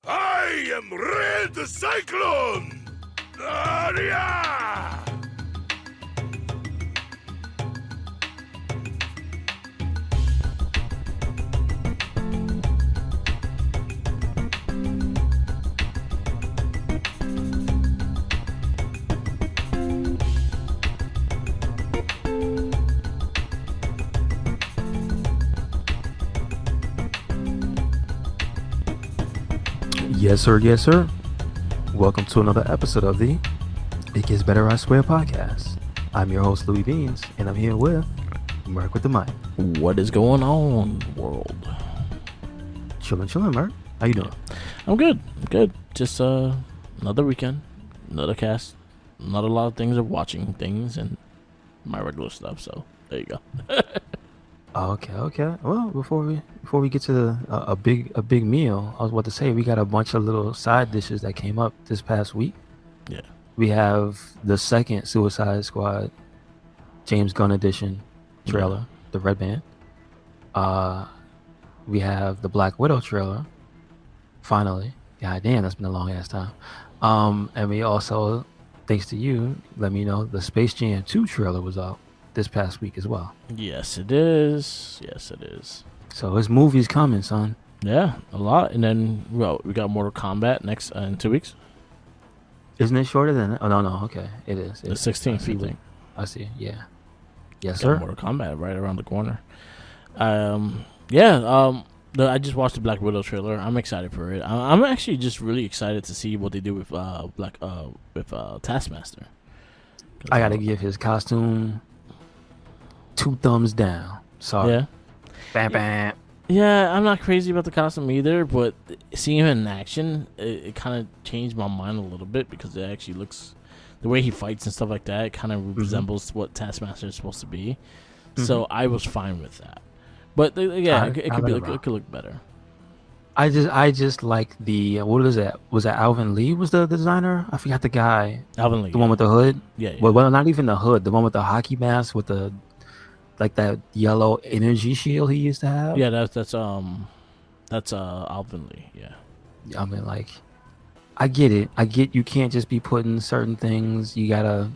I am Red Cyclone! Yeah! Yes, sir. Yes, sir. Welcome to another episode of the It Gets Better, I Swear podcast. I'm your host, Louis Beans, and I'm here with Merc with the mic. What is going on, world? Chillin', Merc. How you doing? I'm good. Just another weekend, another cast, not a lot of things of watching things and my regular stuff. So there you go. Okay. Well, before we get to a big meal, I was about to say we got a bunch of little side dishes that came up this past week. Yeah. We have the second Suicide Squad James Gunn edition trailer, the Red Band. We have the Black Widow trailer. Finally, god damn, that's been a long ass time. And we also, thanks to you, let me know the Space Jam 2 trailer was out this past week as well. Yes, it is. So his movie's coming, son. Yeah, a lot. And then we got Mortal Kombat next in 2 weeks. Isn't it shorter than that? Oh no, okay, it is. The 16th, I think. I see. Yeah. Yes, Got sir. Mortal Kombat right around the corner. I just watched the Black Widow trailer. I'm excited for it. I'm actually just really excited to see what they do with Taskmaster. I gotta give his costume 2 thumbs down. Sorry. Yeah. Bam. Yeah, I'm not crazy about the costume either, but seeing him in action, it kind of changed my mind a little bit because it actually looks, the way he fights and stuff like that, it kind of resembles what Taskmaster is supposed to be. So I was fine with that. But it could look better. I just like the what is that? Was that Alvin Lee was the designer? I forgot the guy. Alvin Lee, the one with the hood. Yeah. Well, not even the hood. The one with the hockey mask with the that yellow energy shield he used to have. Yeah, that's Alvin Lee. Yeah. I mean, like, I get it. You can't just be putting certain things. You gotta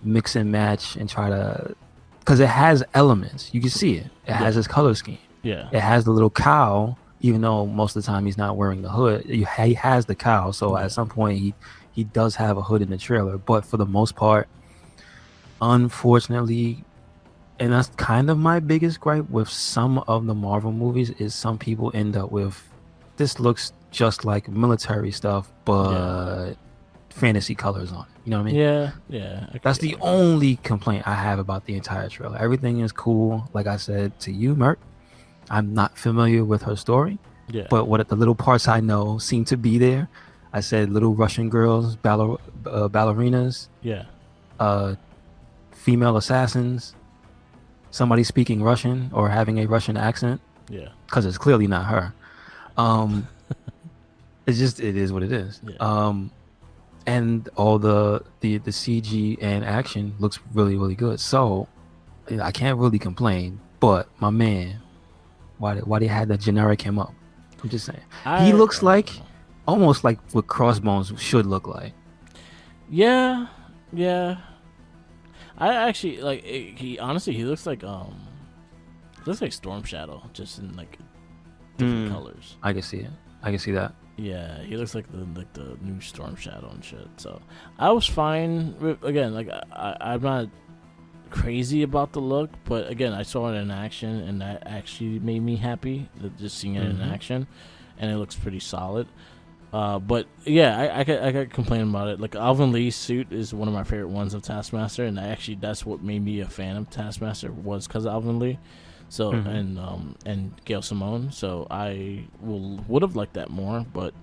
mix and match and try to, because it has elements. You can see it. It has his color scheme. Yeah. It has the little cow, even though most of the time he's not wearing the hood. He has the cow, so at some point he does have a hood in the trailer. But for the most part, unfortunately, and that's kind of my biggest gripe with some of the Marvel movies, is some people end up with, this looks just like military stuff, but fantasy colors on it. You know what I mean? Yeah. That's the only complaint I have about the entire trailer. Everything is cool. Like I said to you, Merc, I'm not familiar with her story, but what the little parts I know seem to be there. I said little Russian girls, ballerinas, female assassins, somebody speaking Russian or having a Russian accent, because it's clearly not her. It is what it is. And all the CG and action looks really, really good. So I can't really complain. But my man, why they had that generic him up? I'm just saying, he looks like almost like what Crossbones should look like. Yeah. I actually like. He looks like Storm Shadow, just in like different colors. I can see it. I can see that. Yeah, he looks like the new Storm Shadow and shit. So I was fine with, again, like I'm not crazy about the look, but again, I saw it in action and that actually made me happy, just seeing it in action, and it looks pretty solid. But yeah, I could complain about it. Like Alvin Lee's suit is one of my favorite ones of Taskmaster, and that's what made me a fan of Taskmaster, was because of Alvin Lee. So and Gail Simone. So I would have liked that more, but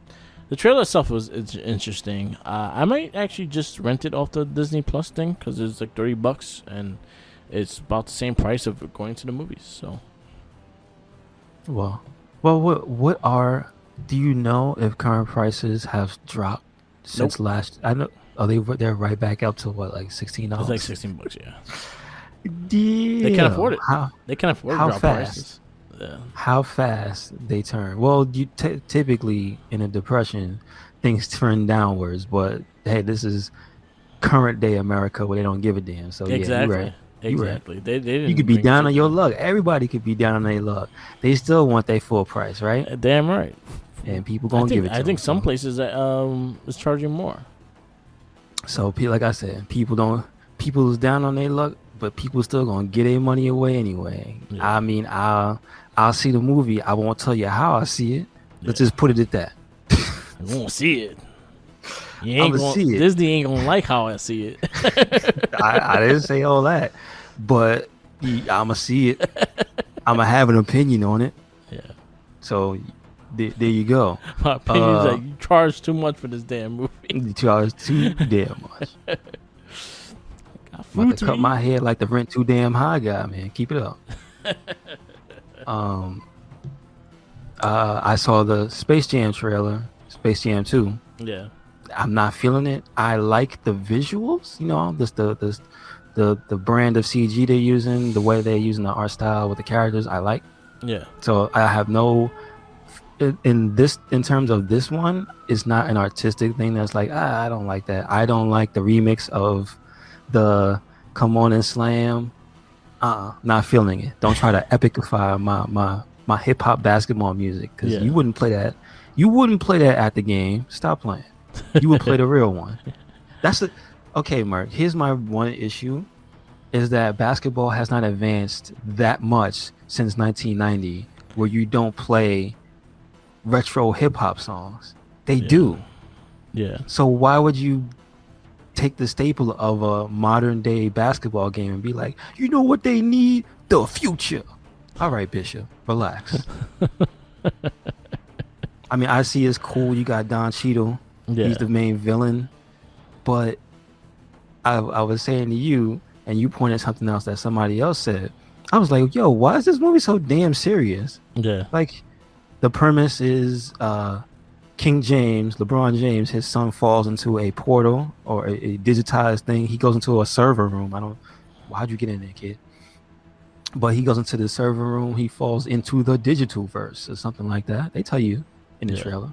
the trailer itself was interesting. I might actually just rent it off the Disney Plus thing because it's like $30 and it's about the same price of going to the movies. So, well, what are? Do you know if current prices have dropped since last? I know. Oh, they're right back up to what, like $16? It's like $16, yeah. Deal. They can't afford it. How? They can't afford How to drop fast? prices. Yeah. how fast they turn. Well, you typically in a depression, things turn downwards. But hey, this is current day America where they don't give a damn. So yeah, you're right. Exactly. You're right. Exactly. They You didn't could be bring down shit on your down. luck. Everybody could be down on their luck. They still want their full price, right? Damn right. And people gonna give it to I think them. some So, places that is charging more. like I said, people is down on their luck, but people still gonna get their money away anyway. Yeah. I mean, I'll see the movie. I won't tell you how I see it. Let's Yeah. just put it at that. You won't see it. You ain't I'ma gonna, see it. Disney ain't gonna like how I see it. I didn't say all that, but I'ma see it. I'ma have an opinion on it. Yeah. So there you go. My opinion is that you charge too much for this damn movie. $2 too damn much. Got I'm food about to to cut eat. my head like the rent too damn high guy, man. Keep it up. I saw the Space Jam trailer, Space Jam 2. Yeah. I'm not feeling it. I like the visuals, the brand of CG they're using, the way they're using the art style with the characters. I like. Yeah. So I have no in terms of this one. It's not an artistic thing that's like I don't like that. I don't like the remix of the Come On and Slam. Not feeling it. Don't try to epicify my hip hop basketball music because you wouldn't play that. You wouldn't play that at the game. Stop playing. You would play the real one. Okay, Mark. Here's my one issue: is that basketball has not advanced that much since 1990, where you don't play retro hip hop songs. They do. Yeah. So why would you take the staple of a modern day basketball game and be like, you know what they need? The future. All right, Bishop, relax. I mean, I see it's cool. You got Don Cheadle. Yeah. He's the main villain. But I was saying to you, and you pointed something else that somebody else said. I was like, yo, why is this movie so damn serious? Yeah. Like, the premise is King James, LeBron James, his son falls into a portal or a digitized thing. He goes into a server room. Why'd you get in there, kid? But he goes into the server room. He falls into the digital verse or something like that. They tell you in the trailer.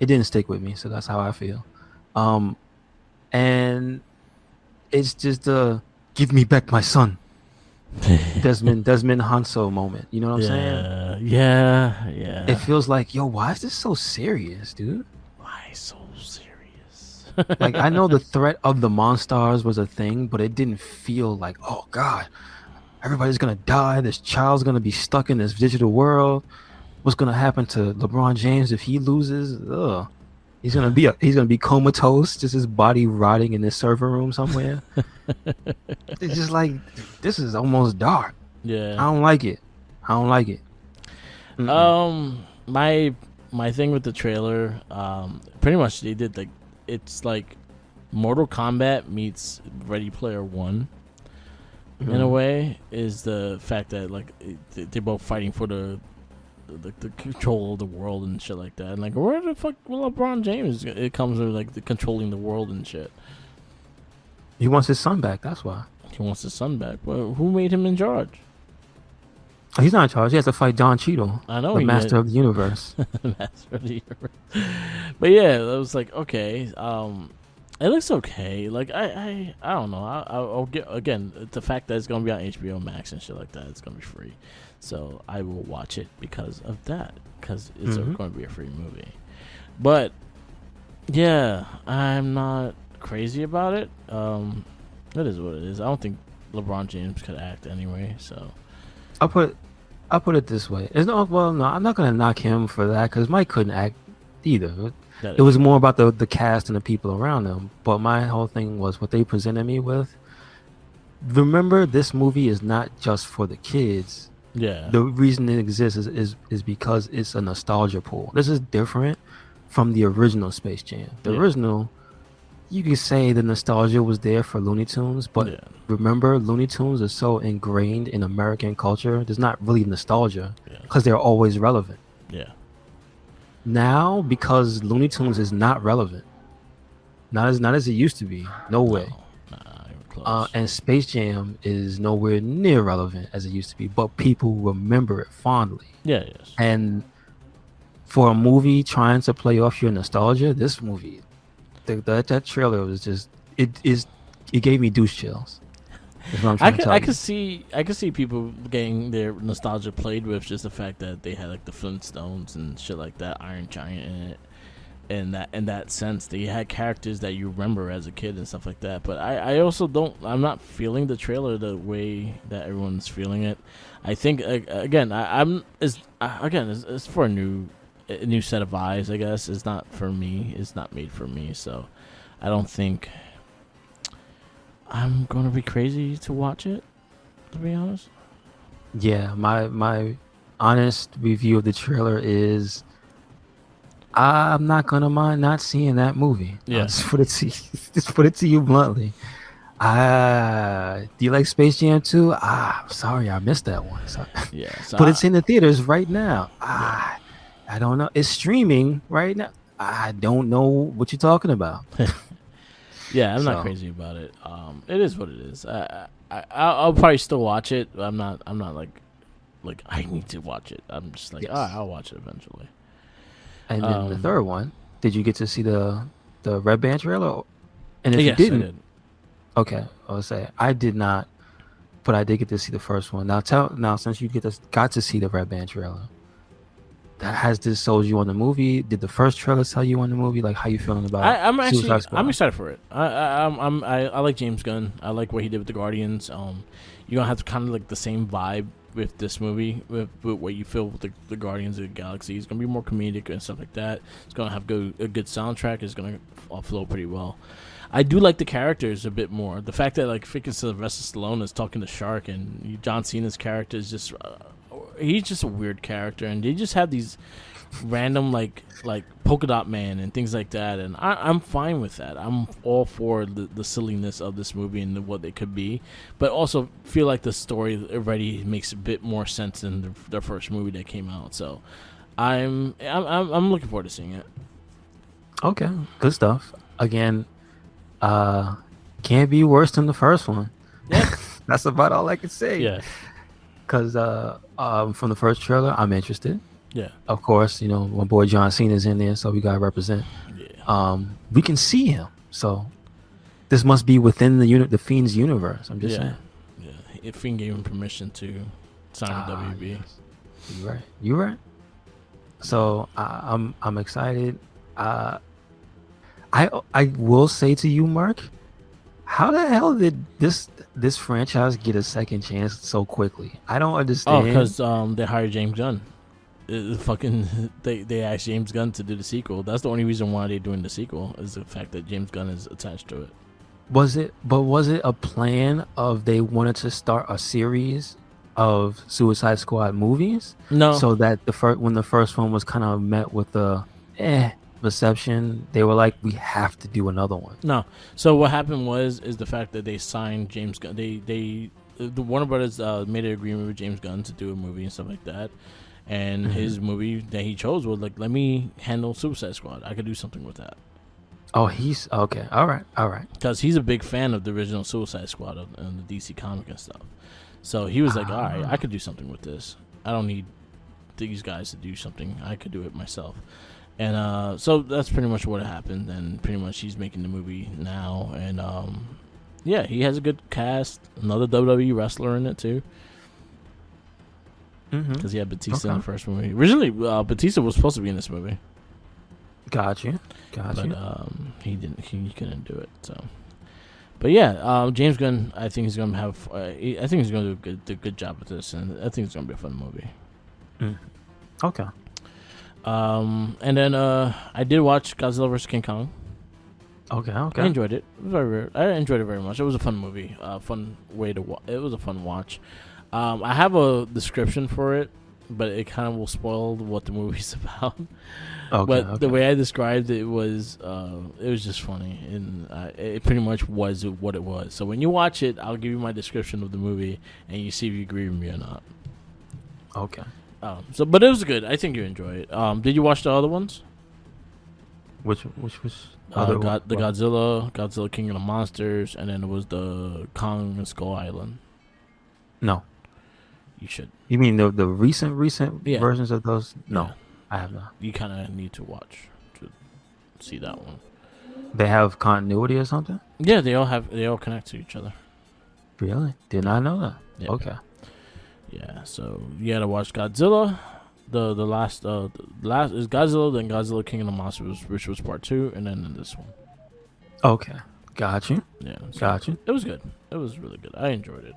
It didn't stick with me, so that's how I feel. And it's just give me back my son. Desmond Hanso moment. You know what I'm saying? Yeah. It feels like, yo, why is this so serious, dude? Why so serious? Like, I know the threat of the Monstars was a thing, but it didn't feel like, oh God, everybody's gonna die. This child's gonna be stuck in this digital world. What's gonna happen to LeBron James if he loses? Ugh. He's gonna be comatose, just his body rotting in this server room somewhere. It's just like, this is almost dark. Yeah. I don't like it. My thing with the trailer, pretty much they did like, it's like Mortal Kombat meets Ready Player One. In a way, is the fact that like they're both fighting for the control of the world and shit like that. And like, where the fuck will LeBron James? It comes with like the controlling the world and shit. He wants his son back. That's why. He wants his son back. Well, who made him in charge? He's not in charge. He has to fight Don Cheadle. I know, the master of the universe. Master of the universe. But yeah, it was like, okay. It looks okay. Like I don't know. I'll get, again, the fact that it's gonna be on HBO Max and shit like that. It's gonna be free, so I will watch it because of that. Because it's going to be a free movie. But yeah, I'm not crazy about it. It is what it is. I don't think LeBron James could act anyway. So I'll put it this way. I'm not gonna knock him for that because Mike couldn't act either. It was more about the cast and the people around them. But my whole thing was what they presented me with. Remember, this movie is not just for the kids. Yeah. The reason it exists is because it's a nostalgia pool. This is different from the original Space Jam. The original, you could say the nostalgia was there for Looney Tunes, but remember, Looney Tunes is so ingrained in American culture. There's not really nostalgia because they're always relevant. Yeah. Now, because Looney Tunes is not relevant, not as it used to be. No way. Not even close. And Space Jam is nowhere near relevant as it used to be, but people remember it fondly. Yeah, yes. And for a movie trying to play off your nostalgia, this movie, that trailer was just it gave me douche chills. That's what I'm trying to tell I you. could see people getting their nostalgia played with just the fact that they had like the Flintstones and shit like that, Iron Giant in it. In that sense, they had characters that you remember as a kid and stuff like that. But I also don't. I'm not feeling the trailer the way that everyone's feeling it. I think again, it's for a new set of eyes. I guess it's not for me. It's not made for me. So I don't think I'm gonna be crazy to watch it. To be honest. Yeah, my honest review of the trailer is I'm not gonna mind not seeing that movie. Yeah. Just put it to you bluntly. Do you like Space Jam 2? Sorry, I missed that one. Sorry. Yeah. So But it's in the theaters right now. I don't know. It's streaming right now. I don't know what you're talking about. Yeah, I'm not crazy about it. It is what it is. I'll probably still watch it. I'm not like I need to watch it. I'm just like, Yes. I'll watch it eventually. And then the third one, did you get to see the Red Band trailer? And if Yes, you didn't, I did. okay, I'll say I did not, but I did get to see the first one. Now since you got to see the Red Band trailer, has this sold you on the movie? Did the first trailer sell you on the movie? Like, how you feeling about I'm Suicide Squad? excited for it. I like James Gunn. I like what he did with the Guardians. You're gonna have kind of like the same vibe with this movie, with what you feel with the Guardians of the Galaxy. It's gonna be more comedic and stuff like that. It's gonna have a good soundtrack. It's gonna flow pretty well. I do like the characters a bit more. The fact that like freaking Sylvester Stallone is talking to Shark and John Cena's character is just he's just a weird character, and they just have these random like polka dot man and things like that, and I'm fine with that. I'm all for the silliness of this movie and what it could be, but also feel like the story already makes a bit more sense than the first movie that came out. So I'm looking forward to seeing it. Okay, good stuff. Again, can't be worse than the first one. Yeah. That's about all I can say. Yeah. Because from the first trailer, I'm interested. Yeah. Of course, my boy John Cena's in there, so we gotta represent. Yeah. We can see him, so this must be within the Fiend's universe. I'm just saying. Yeah. If Fiend gave him permission to sign with WB. Yes. You're right. So I'm excited. I will say to you, Mark, how the hell did this franchise get a second chance so quickly? I don't understand. Oh, because they hired James Gunn. They asked James Gunn to do the sequel. That's the only reason why they're doing the sequel, is the fact that James Gunn is attached to it. Was it a plan of they wanted to start a series of Suicide Squad movies? No. So that when the first one was kind of met with the reception, they were like, we have to do another one. No. So what happened is the fact that they signed James Gunn. The Warner Brothers made an agreement with James Gunn to do a movie and stuff like that. And his movie that he chose was like, let me handle Suicide Squad. I could do something with that. Oh, he's okay. All right. Because he's a big fan of the original Suicide Squad and the DC comic and stuff. So he was like, all right, I could do something with this. I don't need these guys to do something. I could do it myself. And so that's pretty much what happened. And pretty much he's making the movie now. And yeah, he has a good cast. Another WWE wrestler in it too. Because he had Batista in the first movie. Originally, Batista was supposed to be in this movie. Got you. But he didn't. He couldn't do it. So, but yeah, James Gunn. I think he's gonna have. I think he's gonna do a good job with this, and I think it's gonna be a fun movie. Okay. And then I did watch Godzilla vs. King Kong. Okay. I enjoyed it. I enjoyed it very much. It was a fun movie. Fun way to. It was a fun watch. I have a description for it, but it kind of will spoil what the movie's about. But the way I described it was just funny, and it pretty much was what it was. So when you watch it, I'll give you my description of the movie, and you see if you agree with me or not. Okay. But it was good. I think you enjoy it. Did you watch the other ones? Which other one? The Godzilla King of the Monsters, and then it was the Kong and Skull Island. No. You should. You mean the recent Yeah. versions of those? No, Yeah. I have not. You kind of need to watch to see that one. They have continuity or something? Yeah, they all connect to each other. Really? Did not know that. Yeah. Okay. Yeah, so you gotta watch Godzilla. The last is Godzilla, then Godzilla King of the Monsters, which was part 2, and then this one. Okay. Got you. Yeah, so Got you. It was good. It was really good. I enjoyed it.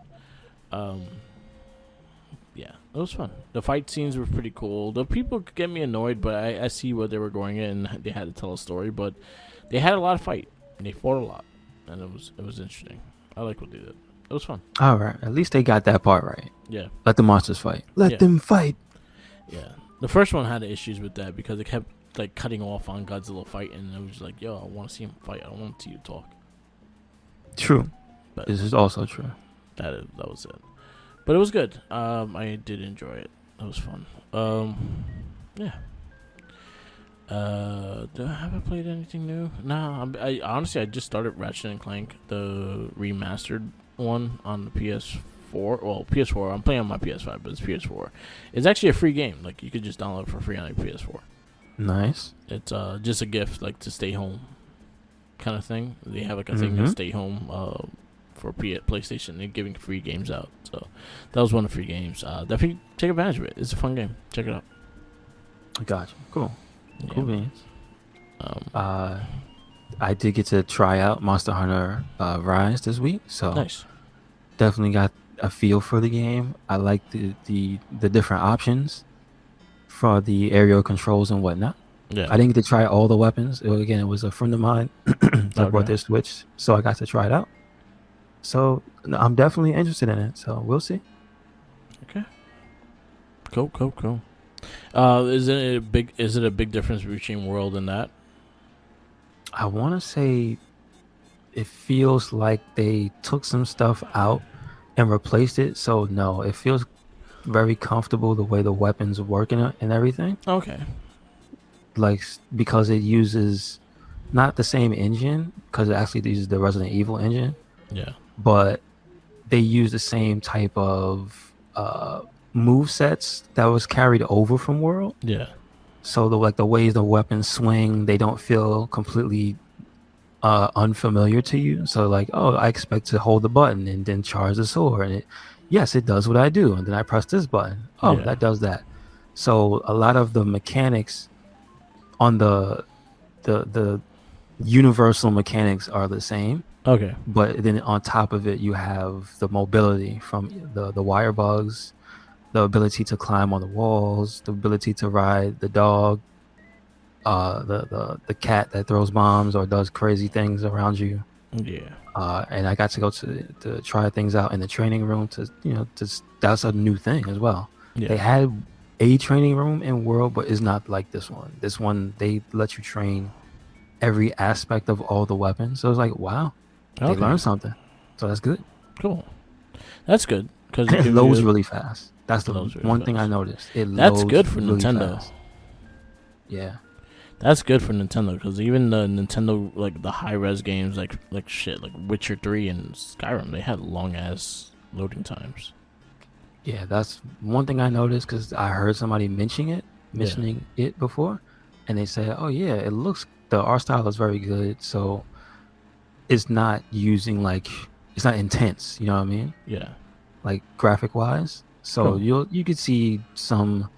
Yeah, it was fun. The fight scenes were pretty cool. The people could get me annoyed, but I see what they were going in, and they had to tell a story. But they had a lot of fight, and they fought a lot, and it was interesting. I like what they did. It was fun. All right. At least they got that part right. Yeah. Let the monsters fight. Let Yeah. them fight. Yeah. The first one had issues with that because it kept like cutting off on Godzilla fight, and it was like, yo, I want to see him fight. I don't want to see you talk. True. But This is also true. that was it. But it was good. I did enjoy it. It was fun. Yeah. Have I played anything new? No. I honestly, I just started Ratchet and Clank, the remastered one on the PS4. Well, PS4. I'm playing on my PS5, but it's PS4. It's actually a free game. Like you could just download it for free on your PS4. Nice. It's just a gift, like to stay home, kind of thing. They have like a thing to stay home. For PlayStation, they're giving free games out. So that was one of the free games. Definitely take advantage of it. It's a fun game. Check it out. I got you. Cool. Yeah. Cool beans. I did get to try out Monster Hunter Rise this week, so Nice. definitely got a feel for the game. I like the different options for the aerial controls and whatnot. Yeah. I didn't get to try all the weapons. It was a friend of mine that brought their Switch, so I got to try it out. So I'm definitely interested in it. So we'll see. Okay. Cool. Is it a big difference between World and that? I want to say it feels like they took some stuff out and replaced it. So no, it feels very comfortable the way the weapons work and everything. Okay. Like because it uses not the same engine, because it actually uses the Resident Evil engine. Yeah. But they use the same type of move sets that was carried over from World. Yeah. So the ways the weapons swing, they don't feel completely unfamiliar to you. So like, oh, I expect to hold the button and then charge the sword, and it does what I do, and then I press this button. Oh, that does that. So a lot of the mechanics on the universal mechanics are the same. Okay. But then on top of it, you have the mobility from the wire bugs, the ability to climb on the walls, the ability to ride the dog, the cat that throws bombs or does crazy things around you. Yeah. And I got to go to try things out in the training room that's a new thing as well. Yeah. They had a training room in World, but it's not like this one. This one, they let you train every aspect of all the weapons. So it's like, wow. They learned something, so that's good. Cool. That's good because it loads really fast. That's the one thing I noticed. That's good for really Nintendo. Fast. Yeah, that's good for Nintendo because even the Nintendo like the high res games like Witcher 3 and Skyrim, they had long ass loading times. Yeah, that's one thing I noticed because I heard somebody mentioning it before, and they said, "Oh yeah, the art style is very good." So. It's not using it's not intense, you know what I mean? Yeah. Like graphic wise. So you could see some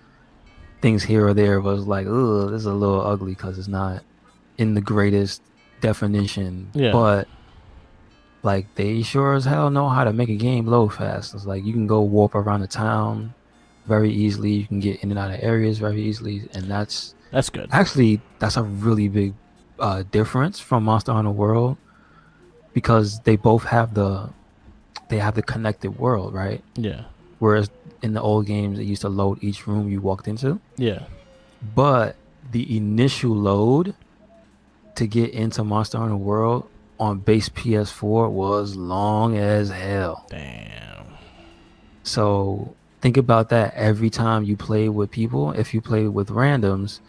things here or there, but it's like, oh, this is a little ugly because it's not in the greatest definition. Yeah. But like they sure as hell know how to make a game load fast. It's like you can go warp around the town very easily. You can get in and out of areas very easily, and that's good. Actually, that's a really big difference from Monster Hunter World. Because they both have the connected world, right? Yeah. Whereas in the old games, it used to load each room you walked into. Yeah. But the initial load to get into Monster Hunter World on base PS4 was long as hell. Damn. So think about that every time you play with people. If you play with randoms,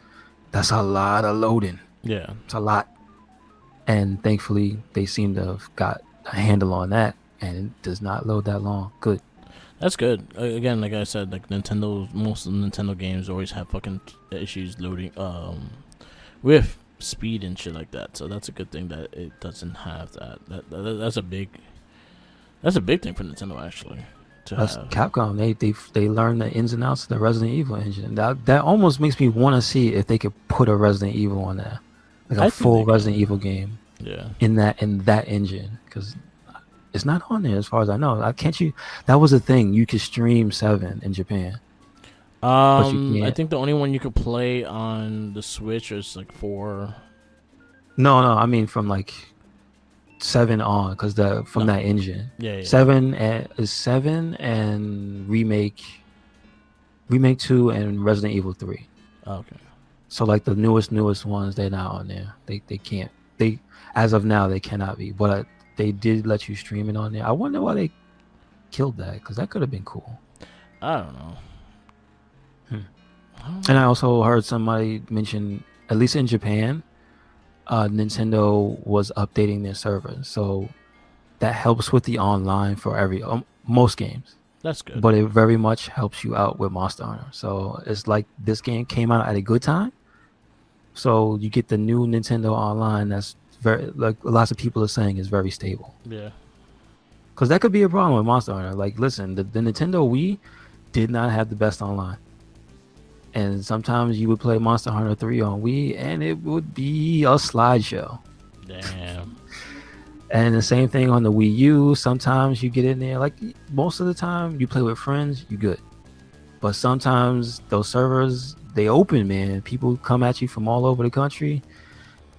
that's a lot of loading. Yeah. It's a lot. And thankfully, they seem to have got a handle on that, and it does not load that long. Good. That's good. Again, like I said, like most of the Nintendo games always have fucking issues loading, with speed and shit like that. So that's a good thing that it doesn't have that. That's a big thing for Nintendo actually. That's Capcom. They learned the ins and outs of the Resident Evil engine. That almost makes me want to see if they could put a Resident Evil on there, like a full Resident Evil game. Yeah. In that engine, because it's not on there as far as I know. That was a thing. You could stream 7 in Japan. I think the only one you could play on the Switch is like 4. No, I mean from like 7 on, because that engine. Yeah. 7 is 7 and remake 2 and Resident Evil 3. Okay. So like the newest ones, they're not on there. They can't. As of now, they cannot be. But they did let you stream it on there. I wonder why they killed that, because that could have been cool. I don't know. And I also heard somebody mention, at least in Japan, Nintendo was updating their servers, so that helps with the online for most games. That's good. But it very much helps you out with Monster Hunter. So it's like this game came out at a good time. So you get the new Nintendo Online that's very, like lots of people are saying, is very stable. Yeah. Because that could be a problem with Monster Hunter. Like, listen, the Nintendo Wii did not have the best online. And sometimes you would play Monster Hunter 3 on Wii, and it would be a slideshow. Damn. And the same thing on the Wii U. Sometimes you get in there, like most of the time you play with friends, you good. But sometimes those servers, they open, man. People come at you from all over the country,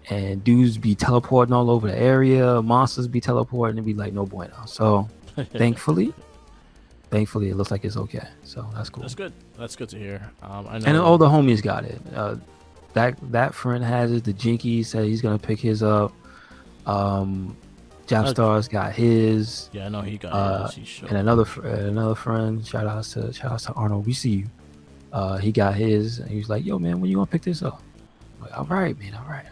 and dudes be teleporting all over the area. Monsters be teleporting, and be like, no bueno. So thankfully, it looks like it's okay. So that's cool. That's good. That's good to hear. I know. And all the homies got it. That friend has it. The Jinky said he's gonna pick his up. Japstar's got his. Yeah, I know he got his. And another friend. Shout outs to Arnold. We see you. He got his. And he was like, "Yo, man, when you gonna pick this up?" I'm like, all right, man. All right.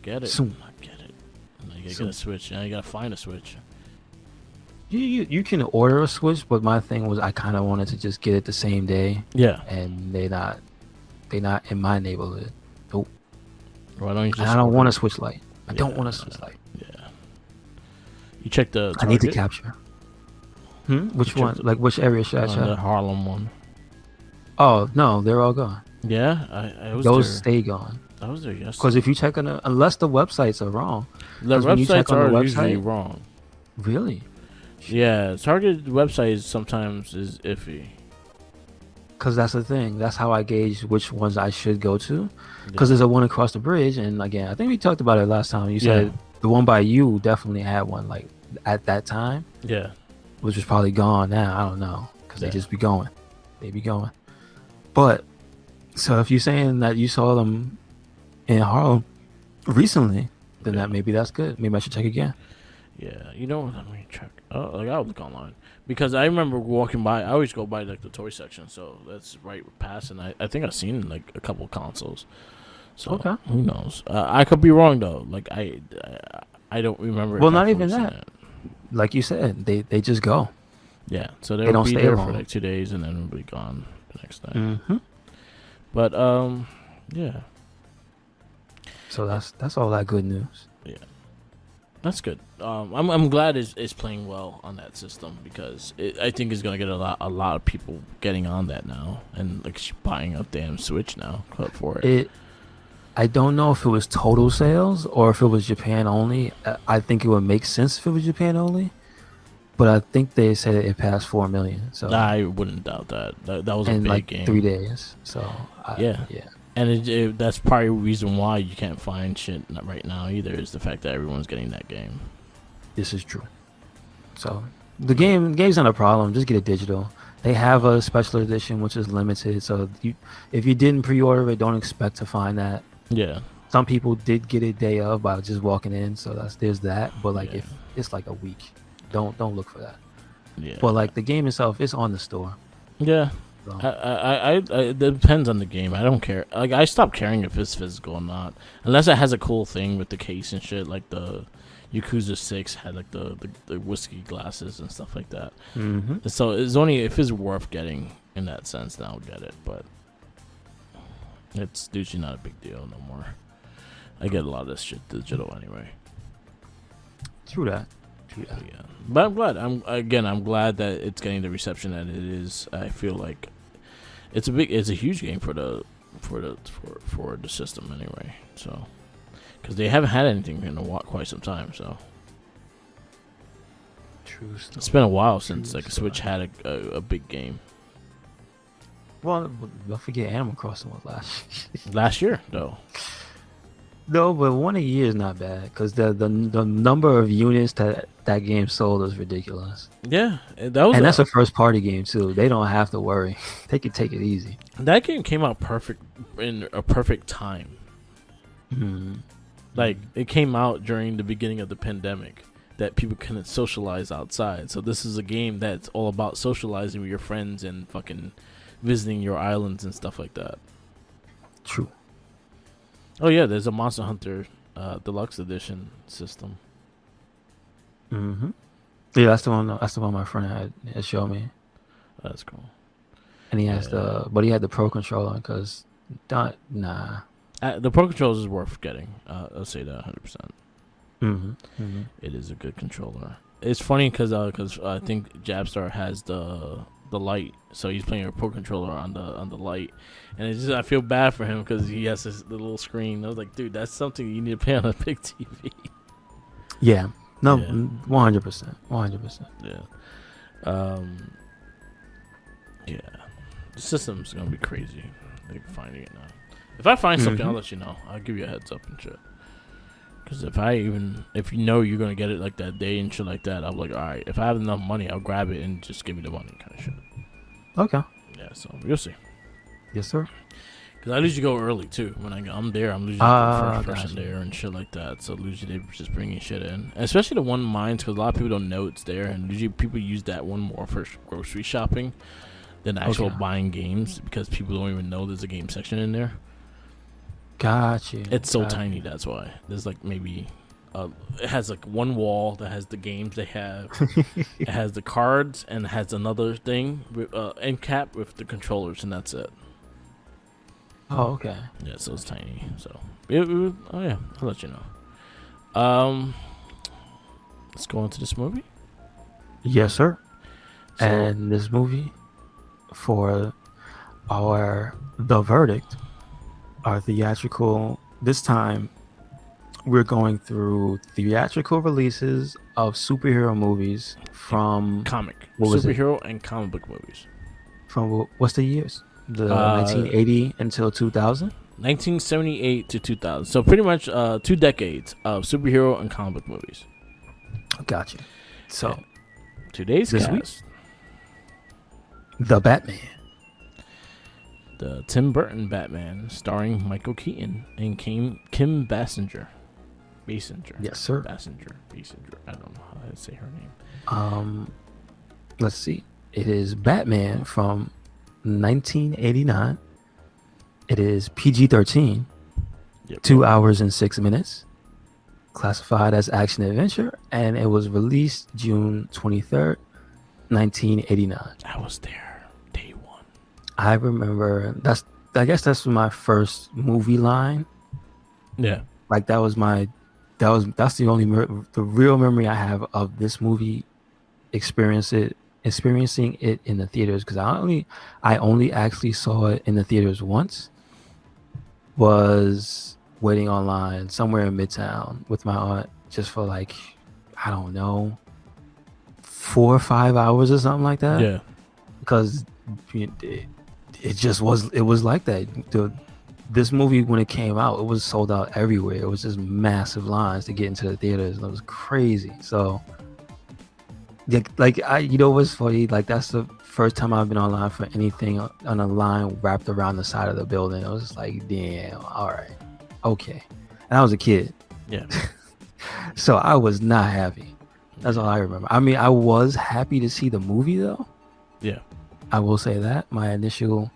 Get it. Soon. I get it. Now you gotta get a Switch. Now you gotta find a Switch. You can order a Switch, but my thing was I kind of wanted to just get it the same day. Yeah. And they not in my neighborhood. Nope. Why don't you just? I don't want a Switch Lite. I don't want a Switch Lite. Yeah. You check the. Target? I need to capture. Which one? Like which area should I check? The Harlem one. Oh no, they're all gone. Yeah, I was Those there. stay gone. I was there yesterday. Because if you check unless the websites are wrong, the websites are usually wrong. Really? Yeah, Target website sometimes is iffy. Because that's the thing. That's how I gauge which ones I should go to. Because there's a one across the bridge, and again, I think we talked about it last time. You said the one by you definitely had one, like at that time. Yeah. Which is probably gone now. I don't know, because they just be going. They be going. But so if you're saying that you saw them in Harlem recently, then that's good. Maybe I should check again. Yeah, you know what? Let me check. Oh, like I'll look online because I remember walking by. I always go by like the toy section, so that's right past. And I think I've seen like a couple consoles. So who knows? I could be wrong though. Like I don't remember. Well, not even that. Like you said, they just go. Yeah, so they don't stay be there long for like 2 days and then it'll be gone the next day. Mm-hmm. But yeah. So that's all that good news. Yeah. That's good. I'm glad it's playing well on that system because I think it's gonna get a lot of people getting on that now and like buying a damn Switch now for it. I don't know if it was total sales or if it was Japan only. I think it would make sense if it was Japan only, but I think they said it passed 4 million. So I wouldn't doubt that. That was a big like game. 3 days. So yeah. And that's probably a reason why you can't find shit right now either, is the fact that everyone's getting that game. This is true. So the game's not a problem. Just get it digital. They have a special edition which is limited. So if you didn't pre-order it, don't expect to find that. Yeah. Some people did get it day of by just walking in. So there's that. But like if it's like a week, don't look for that. Yeah. But like the game itself is on the store. Yeah. So, it depends on the game. I don't care. Like, I stopped caring if it's physical or not, unless it has a cool thing with the case and shit. Like the Yakuza 6 had like the whiskey glasses and stuff like that. mm-hmm. So it's only if it's worth getting in that sense, then I'll get it. But it's usually not a big deal no more. I get a lot of this shit digital anyway. True that. Yeah, but I'm glad. I'm glad that it's getting the reception that it is. I feel like it's a huge game for the system anyway. So, because they haven't had anything in quite some time. So, True story. it's been a while since like Switch had a big game. Well, don't forget Animal Crossing was Last year though. No, but 1 a year is not bad because the number of units that game sold is ridiculous. Yeah, that's a first party game too. They don't have to worry. They can take it easy. That game came out in a perfect time. Mm-hmm. Like it came out during the beginning of the pandemic that people couldn't socialize outside. So this is a game that's all about socializing with your friends and fucking visiting your islands and stuff like that. True. Oh yeah, there's a Monster Hunter Deluxe Edition system. Mm-hmm. Yeah, that's the one. That's the one my friend had showed me. That's cool. And he has but he had the Pro controller because, the Pro controller is worth getting. I'll say that 100%. Mm-hmm. Mm-hmm. It is a good controller. It's funny because I think Jabstar has the light, so he's playing a Pro controller on the light, and it's just I feel bad for him because he has this little screen. I was like, dude, that's something you need to play on a big TV. Yeah. No, Yeah. 100%. 100%. Yeah. Yeah. The system's gonna be crazy. Like finding it now. If I find something, I'll let you know. I'll give you a heads up and shit. Because if you know you're gonna get it like that day and shit like that, I'm like, all right. If I have enough money, I'll grab it and just give me the money, kind of shit. Okay. Yeah. So you'll see. Yes, sir. Because I usually go early too. When I'm there, I'm usually the first person there and shit like that. So usually they just bringing shit in, and especially the one mines, because a lot of people don't know it's there, and usually people use that one more for grocery shopping than actual buying games, because people don't even know there's a game section in there. Gotcha. It's so tiny, that's why. There's like maybe it has like one wall that has the games they have. It has the cards and it has another thing with end cap with the controllers, and that's it. Oh, okay. Yeah, so it's tiny. So oh yeah, I'll let you know. Let's go into this movie. Yes, sir. So, And this movie, for the verdict, our theatrical. This time, we're going through theatrical releases of superhero movies from superhero and comic book movies. From what's the years? The 1980 until 2000. 1978 to 2000. So pretty much 2 decades of superhero and comic book movies. Gotcha. So today's this cast, week, The Batman. The Tim Burton Batman, starring Michael Keaton and Kim Basinger. Yes, sir. Basinger. I don't know how to say her name. Let's see. It is Batman from 1989. It is PG-13. Yep. 2 hours and 6 minutes. Classified as action adventure, and it was released June 23rd, 1989. I was there day one. I remember I guess that's my first movie line. Yeah. Like that's the only the real memory I have of this movie experiencing it in the theaters, because I only actually saw it in the theaters once. Was waiting online somewhere in Midtown with my aunt, just for like, I don't know, 4 or 5 hours or something like that. Yeah. Because it was like that. This movie, when it came out, it was sold out everywhere. It was just massive lines to get into the theaters, and it was crazy. So, what's funny? Like, that's the first time I've been online for anything on a line wrapped around the side of the building. I was just like, damn, all right, okay. And I was a kid. Yeah. So I was not happy. That's all I remember. I mean, I was happy to see the movie though. Yeah. I will say that my initial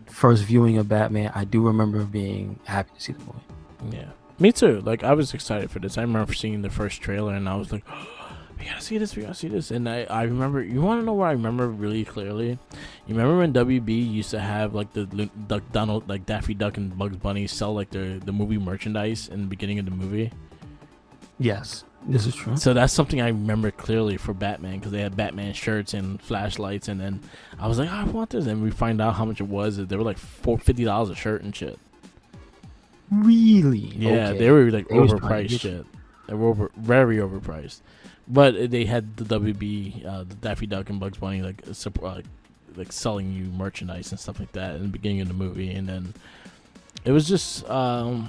first viewing of Batman, I do remember being happy to see the movie. Yeah, me too. Like, I was excited for this. I remember seeing the first trailer, and I was like, we gotta see this. And I remember, you want to know what I remember really clearly? You remember when WB used to have like the Donald, like Daffy Duck and Bugs Bunny sell like the movie merchandise in the beginning of the movie? Yes, this is true. So that's something I remember clearly for Batman, because they had Batman shirts and flashlights, and then I was like, I want this, and we find out how much it was. They were like $50 a shirt and shit. Really? Yeah, Okay. they were like They was trying to overpriced get shit. They were very overpriced, but they had the WB, the Daffy Duck and Bugs Bunny, like selling you merchandise and stuff like that in the beginning of the movie, and then it was just I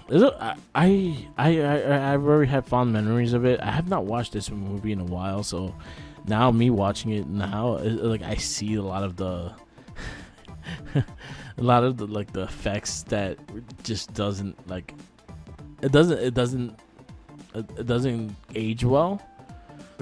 very had fond memories of it. I have not watched this movie in a while, so now me watching it now, like I see a lot of the like the effects that just doesn't like it doesn't age well.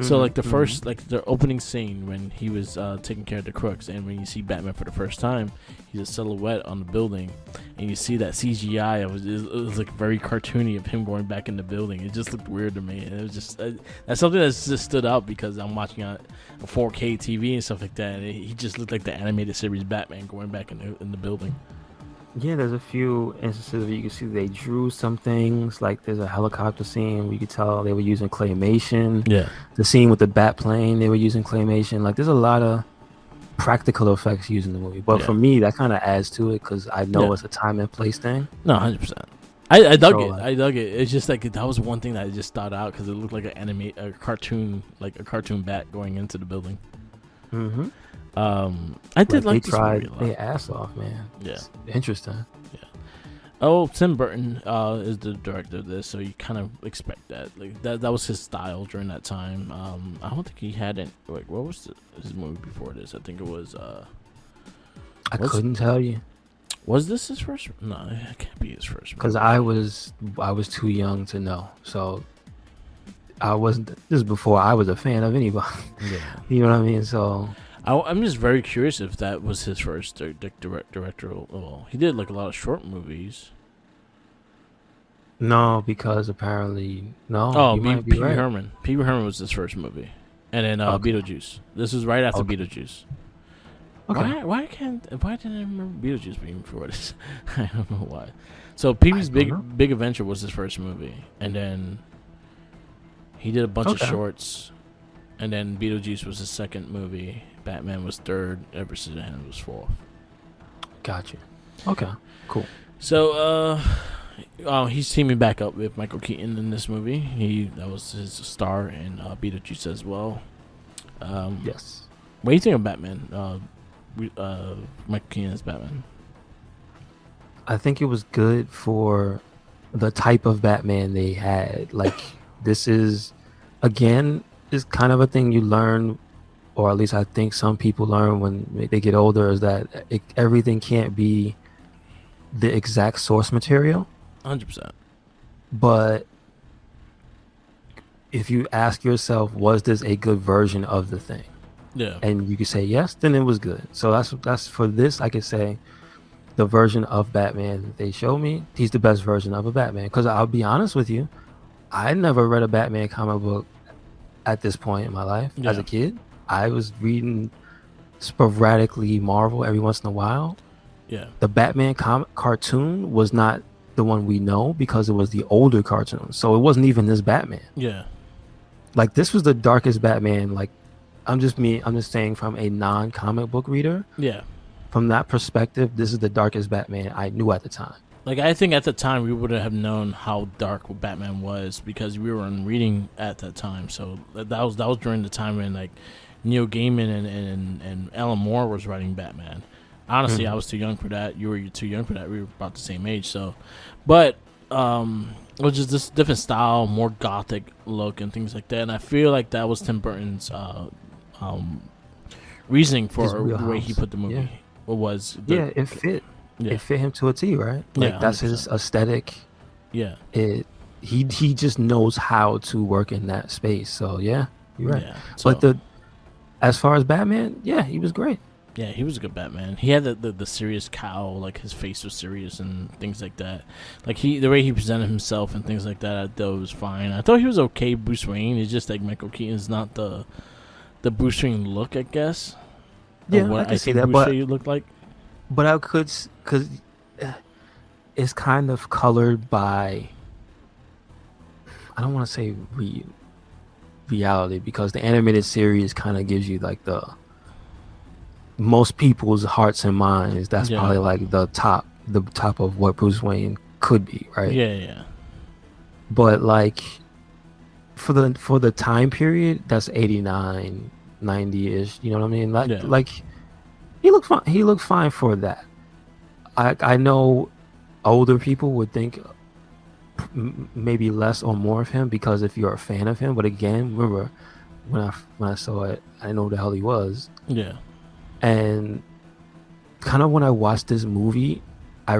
So like the first, like the opening scene when he was taking care of the crooks, and when you see Batman for the first time, he's a silhouette on the building, and you see that CGI. It was like very cartoony of him going back in the building. It just looked weird to me, and it was just that's something that's just stood out because I'm watching a 4K TV and stuff like that. And he just looked like the animated series Batman going back in the building. Yeah, there's a few instances where you can see they drew some things. Like there's a helicopter scene where you could tell they were using claymation. Yeah. The scene with the bat plane, they were using claymation. Like there's a lot of practical effects used in the movie. But for me, that kind of adds to it because I know it's a time and place thing. No, 100%. I dug So, it. like- I dug it. It's just like that was one thing that I just thought out because it looked like a cartoon bat going into the building. Mm-hmm. I did They like this tried movie a lot. their ass off, man. Yeah. It's interesting. Oh, Tim Burton is the director of this, so you kind of expect that. Like that was his style during that time. I don't think he had it. Like, what was his movie before this? I think it was. I couldn't tell you Was this his first? No, it can't be his first. because I was too young to know. So I wasn't. This is before I was a fan of anybody. Yeah. You know what I mean? So I'm just very curious if that was his first directorial. Well, he did like a lot of short movies. no, because apparently no. Oh, you might Pee be Wee right. Herman. Pee Wee Herman was his first movie, and then Okay. Beetlejuice. This was right after Okay. Beetlejuice. Okay. Why didn't I remember Beetlejuice being before this? I don't know why. So Pee Wee's I don't know. Big Adventure was his first movie, and then he did a bunch of Okay. shorts, and then Beetlejuice was his second movie. Batman was third. Ever Scissorhands was fourth. Gotcha. Okay. Cool. So he's teaming back up with Michael Keaton in this movie. That was his star in Beetlejuice as well. Yes. What do you think of Batman? Michael Keaton as Batman. I think it was good for the type of Batman they had. Like this is kind of a thing you learn, or at least I think some people learn when they get older, is that everything can't be the exact source material. 100%. But if you ask yourself, was this a good version of the thing? Yeah. And you could say yes, then it was good. So that's for this. I could say the version of Batman that they showed me, he's the best version of a Batman. Because I'll be honest with you, I never read a Batman comic book at this point in my life. Yeah. As a kid, I was reading sporadically Marvel every once in a while. Yeah. The Batman cartoon was not the one we know because it was the older cartoon. So it wasn't even this Batman. Yeah. Like this was the darkest Batman. Like I'm just saying from a non-comic book reader. Yeah. From that perspective, this is the darkest Batman I knew at the time. Like, I think at the time we would have known how dark Batman was because we were reading at that time. So that was during the time when like Neil Gaiman and Alan Moore was writing Batman. Honestly, I was too young for that. You were too young for that. We were about the same age. So, but it was just this different style, more gothic look and things like that. And I feel like that was Tim Burton's reasoning for the way he put the movie. Yeah. It fit. Yeah. It fit him to a T, right? Like Yeah, that's his aesthetic. Yeah. He just knows how to work in that space. So yeah, you're right. Yeah. So, But as far as Batman, yeah, he was great. Yeah, he was a good Batman. He had the serious cowl, like his face was serious and things like that. Like the way he presented himself and things like that, I thought was fine. I thought he was okay, Bruce Wayne. It's just like Michael Keaton's not the Bruce Wayne look, I guess. Yeah, what I can see think that, Bruce Wayne looked like. but I could, because it's kind of colored by, I don't want to say reality, because the animated series kind of gives you like the most people's hearts and minds. That's Yeah. probably like the top of what Bruce Wayne could be, right? Yeah. But like for the time period, that's 89, 90-ish, you know what I mean? Like Yeah. like he looked fine. He looked fine for that. I know older people would think maybe less or more of him because if you're a fan of him. But again, remember when I saw it, I didn't know who the hell he was. Yeah. And kind of when I watched this movie, I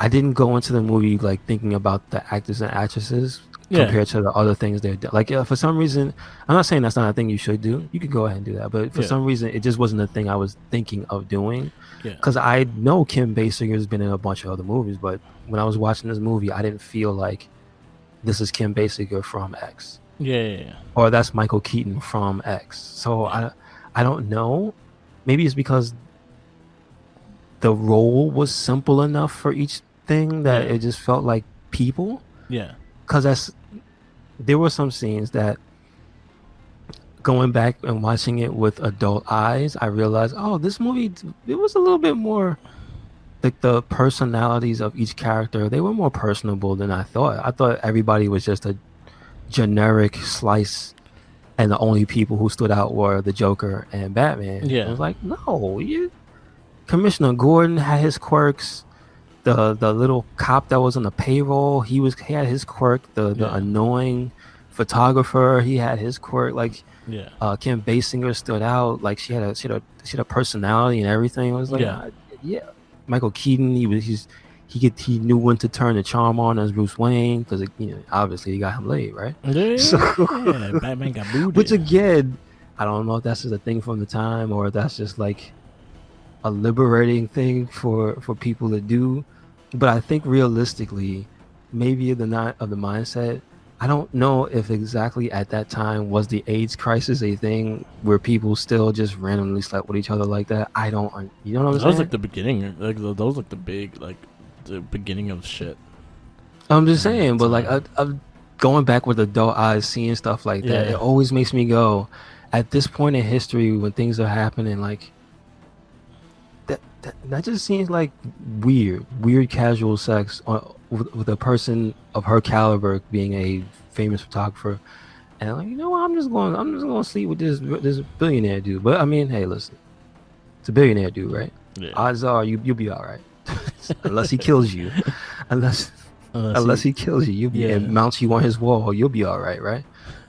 didn't go into the movie like thinking about the actors and actresses compared to the other things they've done. Like for some reason, I'm not saying that's not a thing you should do. You could go ahead and do that, but for some reason, it just wasn't a thing I was thinking of doing. Because I know Kim Basinger's been in a bunch of other movies, but when I was watching this movie, I didn't feel like this is Kim Basinger from X. Yeah. Or that's Michael Keaton from X. So I don't know. Maybe it's because the role was simple enough for each thing that it just felt like people. Yeah. Because there were some scenes that, going back and watching it with adult eyes, I realized, oh, this movie, it was a little bit more like the personalities of each character. They were more personable than I thought. I thought everybody was just a generic slice, and the only people who stood out were the Joker and Batman. Yeah. I was like, no, Commissioner Gordon had his quirks. The little cop that was on the payroll, he had his quirk. The annoying photographer, he had his quirk. Like, Kim Basinger stood out. Like she had a personality and everything. It was like, Michael Keaton, he knew when to turn the charm on as Bruce Wayne, because obviously he got him laid, right? Batman got booted. Which again, I don't know if that's just a thing from the time or if that's just like a liberating thing for people to do. But I think realistically, maybe of the mindset, I don't know if exactly at that time was the AIDS crisis a thing where people still just randomly slept with each other like that. I don't, you know what I'm saying? That was like the beginning, like those like the big, like the beginning of shit. I'm just saying, but like I'm going back with adult eyes, seeing stuff like that, it always makes me go, at this point in history when things are happening, like that just seems like weird casual sex with a person of her caliber being a famous photographer, and I'm like, you know what, I'm just going to sleep with this billionaire dude. But I mean, hey, listen, it's a billionaire dude, right? Odds are you'll be all right. Unless he kills you, unless he kills you, and mounts you on his wall, you'll be all right?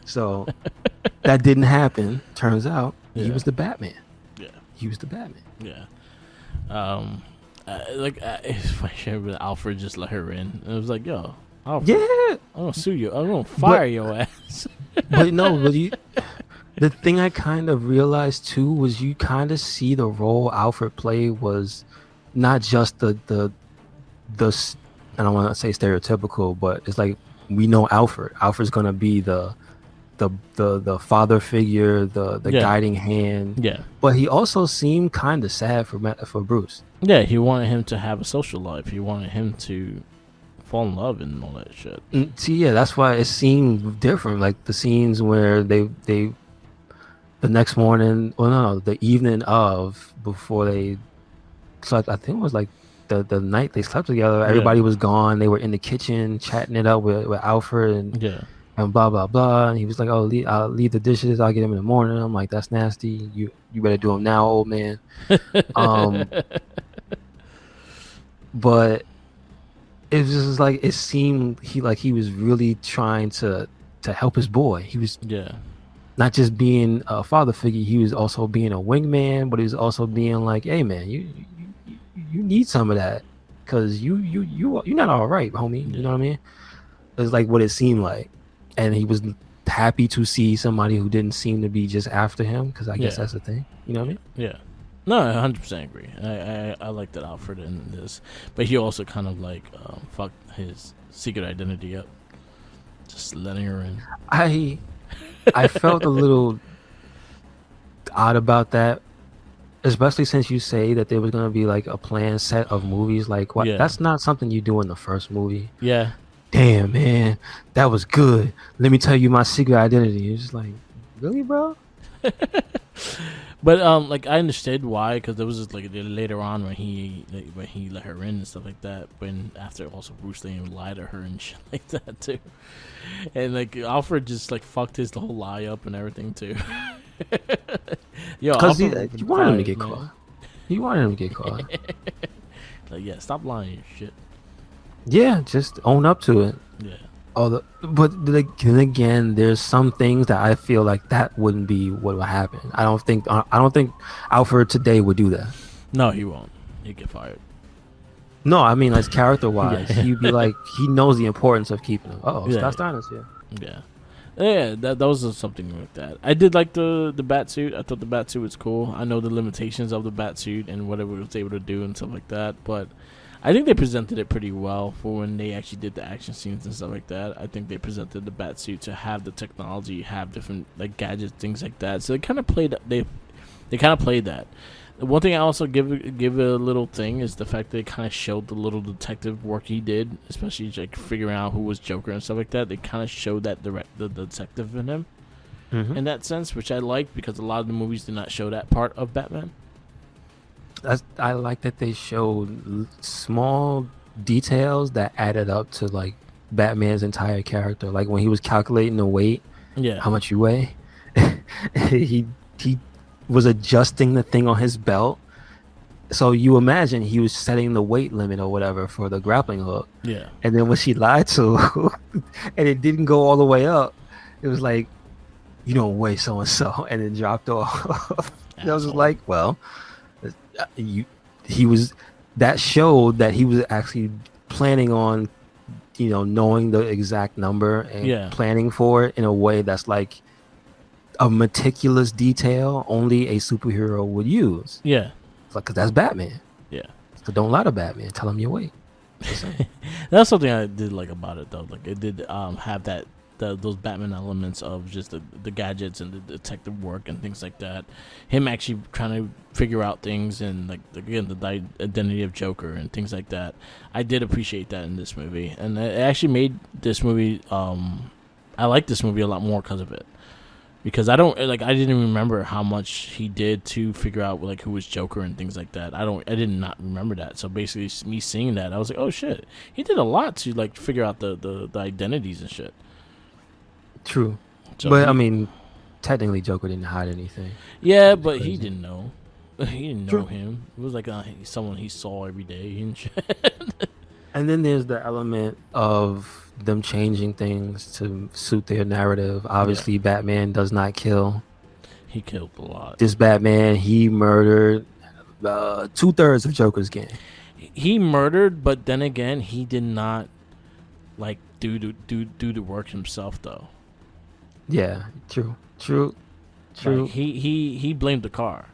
So that didn't happen. Turns out he was the Batman. He was the Batman. It's funny when Alfred just let her in. It was like, yo, Alfred, I'm gonna sue you. I'm gonna fire your ass. But no, the thing I kind of realized too was you kind of see the role Alfred played was not just the I don't want to say stereotypical, but it's like, we know Alfred's gonna be the father figure, the guiding hand. But he also seemed kind of sad for Bruce. He wanted him to have a social life. He wanted him to fall in love and all that shit. See, that's why it seemed different. Like the scenes where they the next morning, the evening of, before they slept, I think it was like the night they slept together, everybody was gone. They were in the kitchen chatting it up with Alfred and blah blah blah, and he was like, "Oh, I'll leave the dishes. I'll get them in the morning." I'm like, "That's nasty. You better do them now, old man." But it was just like, it seemed he was really trying to help his boy. He was not just being a father figure. He was also being a wingman, but he was also being like, "Hey, man, you need some of that, because you're not all right, homie." You know what I mean? It's like what it seemed like. And he was happy to see somebody who didn't seem to be just after him, because I guess Yeah. that's the thing. You know what I mean? Yeah. No, I 100% agree. I like that Alfred in this, but he also kind of like fucked his secret identity up, just letting her in. I felt a little odd about that, especially since you say that there was gonna be like a planned set of movies. Like, what? Yeah. That's not something you do in the first movie. Yeah. Damn, man, that was good. Let me tell you my secret identity. It's just like, really, bro? But like I understood why, because there was just like later on when he let her in and stuff like that. When after also Bruce Lee lied to her and shit like that too, and like Alfred just like fucked his whole lie up and everything too. Yo, Because Alfred you wanted him to get man. caught. You wanted him to get caught. Like, yeah, stop lying and shit. Yeah, just own up to it. Yeah. But like, then again, there's some things that I feel like that wouldn't be what would happen. I don't think Alfred today would do that. No, he won't. He'd get fired. No, I mean, like, character wise, Yeah. he'd be like, he knows the importance of keeping him. Oh, Yeah. Scott Steiner's here. Yeah. Yeah, that was something like that. I did like the bat suit. I thought the bat suit was cool. I know the limitations of the bat suit and what it was able to do and stuff like that, but I think they presented it pretty well for when they actually did the action scenes and stuff like that. I think they presented the bat suit to have the technology, have different like gadgets, things like that. So they kind of played that. The one thing I also give a little thing is the fact that they kind of showed the little detective work he did, especially like figuring out who was Joker and stuff like that. They kind of showed that the detective in him in that sense, which I liked because a lot of the movies did not show that part of Batman. I like that they showed small details that added up to like Batman's entire character. Like when he was calculating the weight, Yeah. how much you weigh, he was adjusting the thing on his belt. So you imagine he was setting the weight limit or whatever for the grappling hook. Yeah. And then when she lied to him and it didn't go all the way up, it was like, you don't weigh so and so, and it dropped off. And I was just like, well, that showed that he was actually planning on, knowing the exact number and planning for it in a way that's like a meticulous detail only a superhero would use. Yeah. It's like, 'cause that's Batman. Yeah. So don't lie to Batman. Tell him your weight. That's something I did like about it though. Like it did have those Batman elements of just the gadgets and the detective work and things like that. Him actually trying to figure out things and like again the identity of Joker and things like that. I did appreciate that in this movie, and it actually made this movie. I like this movie a lot more because of it. Because I didn't remember how much he did to figure out like who was Joker and things like that. I did not remember that. So basically, me seeing that, I was like, oh shit, he did a lot to like figure out the identities and shit. True, So but I mean, technically, Joker didn't hide anything. yeah, but he didn't know. He didn't know True. him. It was like someone he saw every day and shit. And then there's the element of them changing things to suit their narrative. Obviously, Batman does not kill. He killed a lot. This Batman, he murdered 2/3 of Joker's gang. He murdered, but then again, he did not like do the work himself though. Yeah, true. Like, he blamed the car.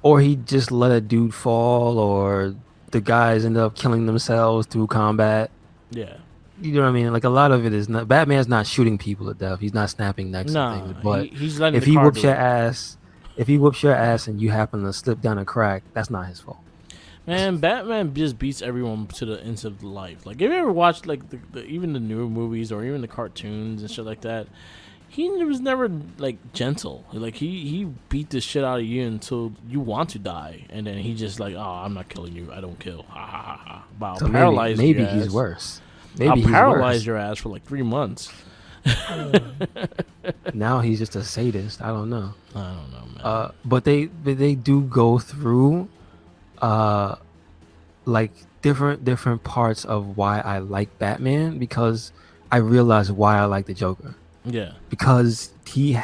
Or he just let a dude fall, or the guys end up killing themselves through combat. Yeah. You know what I mean? Like a lot of it is not. Batman's not shooting people to death. He's not snapping necks and things. But he's letting if the he car whoops do your it. ass, and you happen to slip down a crack, that's not his fault. Man, Batman just beats everyone to the ends of life. Like, have you ever watched like even the newer movies or even the cartoons and shit like that? He was never like gentle. Like he beat the shit out of you until you want to die, and then he just like, oh, I'm not killing you. I don't kill. Ha ha ha ha. But I'll So paralyze maybe your he's ass. worse. I'll Maybe he's paralyze worse. your ass for like 3 months. Now he's just a sadist. I don't know. I don't know, man. But they do go through like different parts of why I like Batman, because I realize why I like the Joker. Yeah. Because he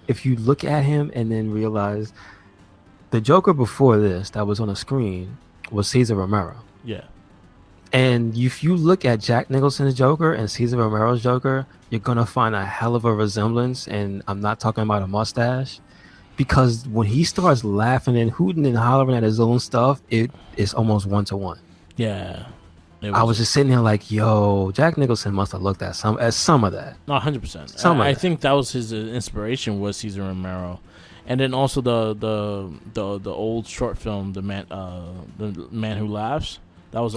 if you look at him and then realize the Joker before this that was on the screen was Cesar Romero. Yeah. And if you look at Jack Nicholson's Joker and Cesar Romero's Joker, you're gonna find a hell of a resemblance. And I'm not talking about a mustache, because when he starts laughing and hooting and hollering at his own stuff, it is almost 1-to-1. Yeah. I was just sitting there like, yo, Jack Nicholson must have looked at some of that. No, 100%. Some of I that. think that was his inspiration was Cesar Romero, and then also the old short film, the man who laughs. That was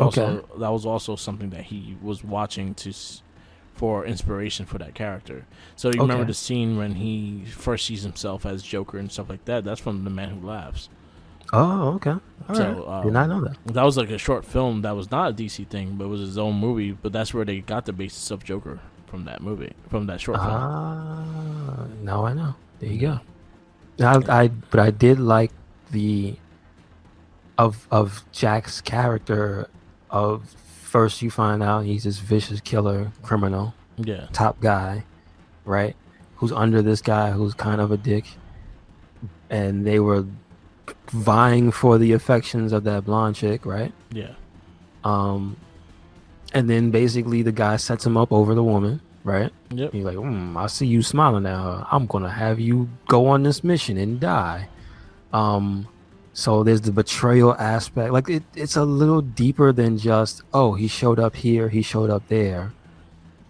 also something that he was watching for inspiration for that character. So you remember the scene when he first sees himself as Joker and stuff like that? That's from The Man Who Laughs. Oh, okay. All right. Did not know that. That was like a short film that was not a DC thing, but it was his own movie. But that's where they got the basis of Joker from that movie, from that short film. Now I know. There you go. But I did like the of Jack's character. Of first, you find out he's this vicious killer criminal, top guy, right? Who's under this guy who's kind of a dick, and they were vying for the affections of that blonde chick, right? Yeah. And then basically the guy sets him up over the woman, right? Yep. He's like, I see you smiling at her. I'm gonna have you go on this mission and die. So there's the betrayal aspect. Like it's a little deeper than just, oh, he showed up here, he showed up there.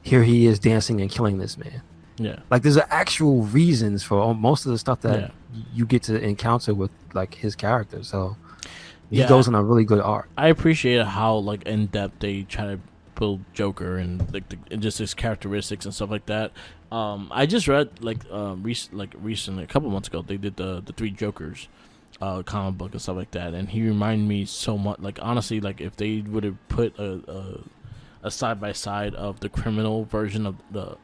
Here he is dancing and killing this man. Yeah. Like there's actual reasons for most of the stuff that you get to encounter with like his character. So he goes on a really good arc. I appreciate how like in depth they try to build Joker and like and just his characteristics and stuff like that. I just read recently, a couple months ago, they did the Three Jokers comic book and stuff like that, and he reminded me so much. Like honestly, like if they would have put a side by side of the criminal version of the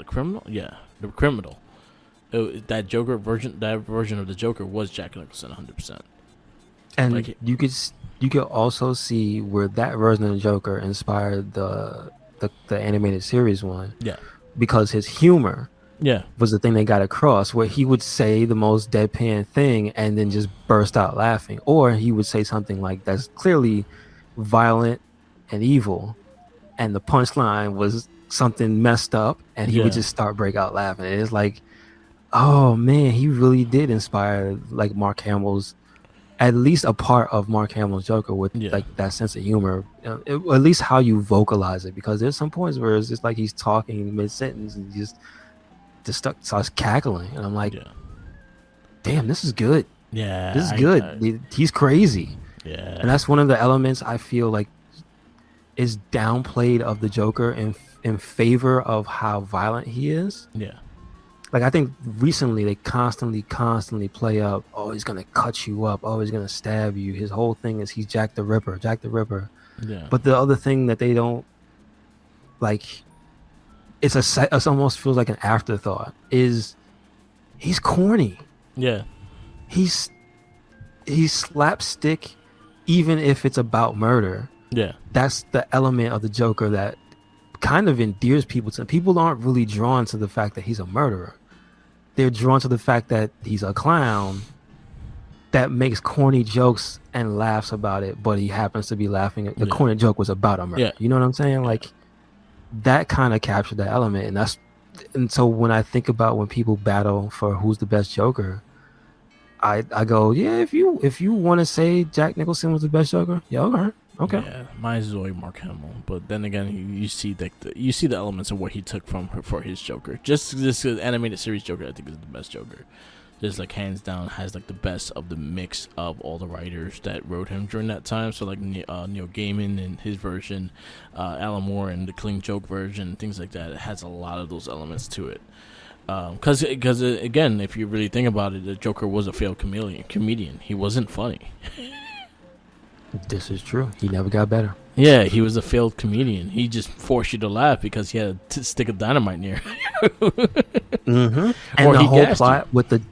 criminal, the criminal. That version of the Joker was Jack Nicholson, 100%. And like you could also see where that version of the Joker inspired the animated series one. Yeah. Because his humor was the thing they got across, where he would say the most deadpan thing and then just burst out laughing, or he would say something like that's clearly violent and evil, and the punchline was something messed up, and he would just break out laughing. And it's like, oh man, he really did inspire like Mark Hamill's, at least a part of Mark Hamill's Joker with like that sense of humor, at least how you vocalize it, because there's some points where it's just like he's talking mid-sentence and just starts cackling, and I'm like, damn, this is good. This is good. He's crazy. And that's one of the elements I feel like is downplayed of the Joker in favor of how violent he is. Like I think recently they constantly play up, oh, he's gonna cut you up, oh, he's gonna stab you. His whole thing is he's Jack the Ripper. But the other thing that they don't like, it almost feels like an afterthought, is he's corny. He's slapstick, even if it's about murder. That's the element of the Joker that kind of endears people to. People aren't really drawn to the fact that he's a murderer. They're drawn to the fact that he's a clown that makes corny jokes and laughs about it, but he happens to be laughing at the corny joke was about a murder. You know what I'm saying? Like that kind of captured that element, and so when I think about when people battle for who's the best Joker, I go, if you want to say Jack Nicholson was the best Joker, okay. Yeah, mine's is always Mark Hamill, but then again, you see the elements of what he took from for his Joker. Just this animated series Joker, I think, is the best Joker. Just like hands down, has like the best of the mix of all the writers that wrote him during that time. So like Neil Gaiman and his version, Alan Moore and the Clean Joke version, things like that. It has a lot of those elements to it. Because again, if you really think about it, the Joker was a failed comedian. He wasn't funny. This is true. He never got better. Yeah, he was a failed comedian. He just forced you to laugh because he had a stick of dynamite near. And or the whole plot you. with the,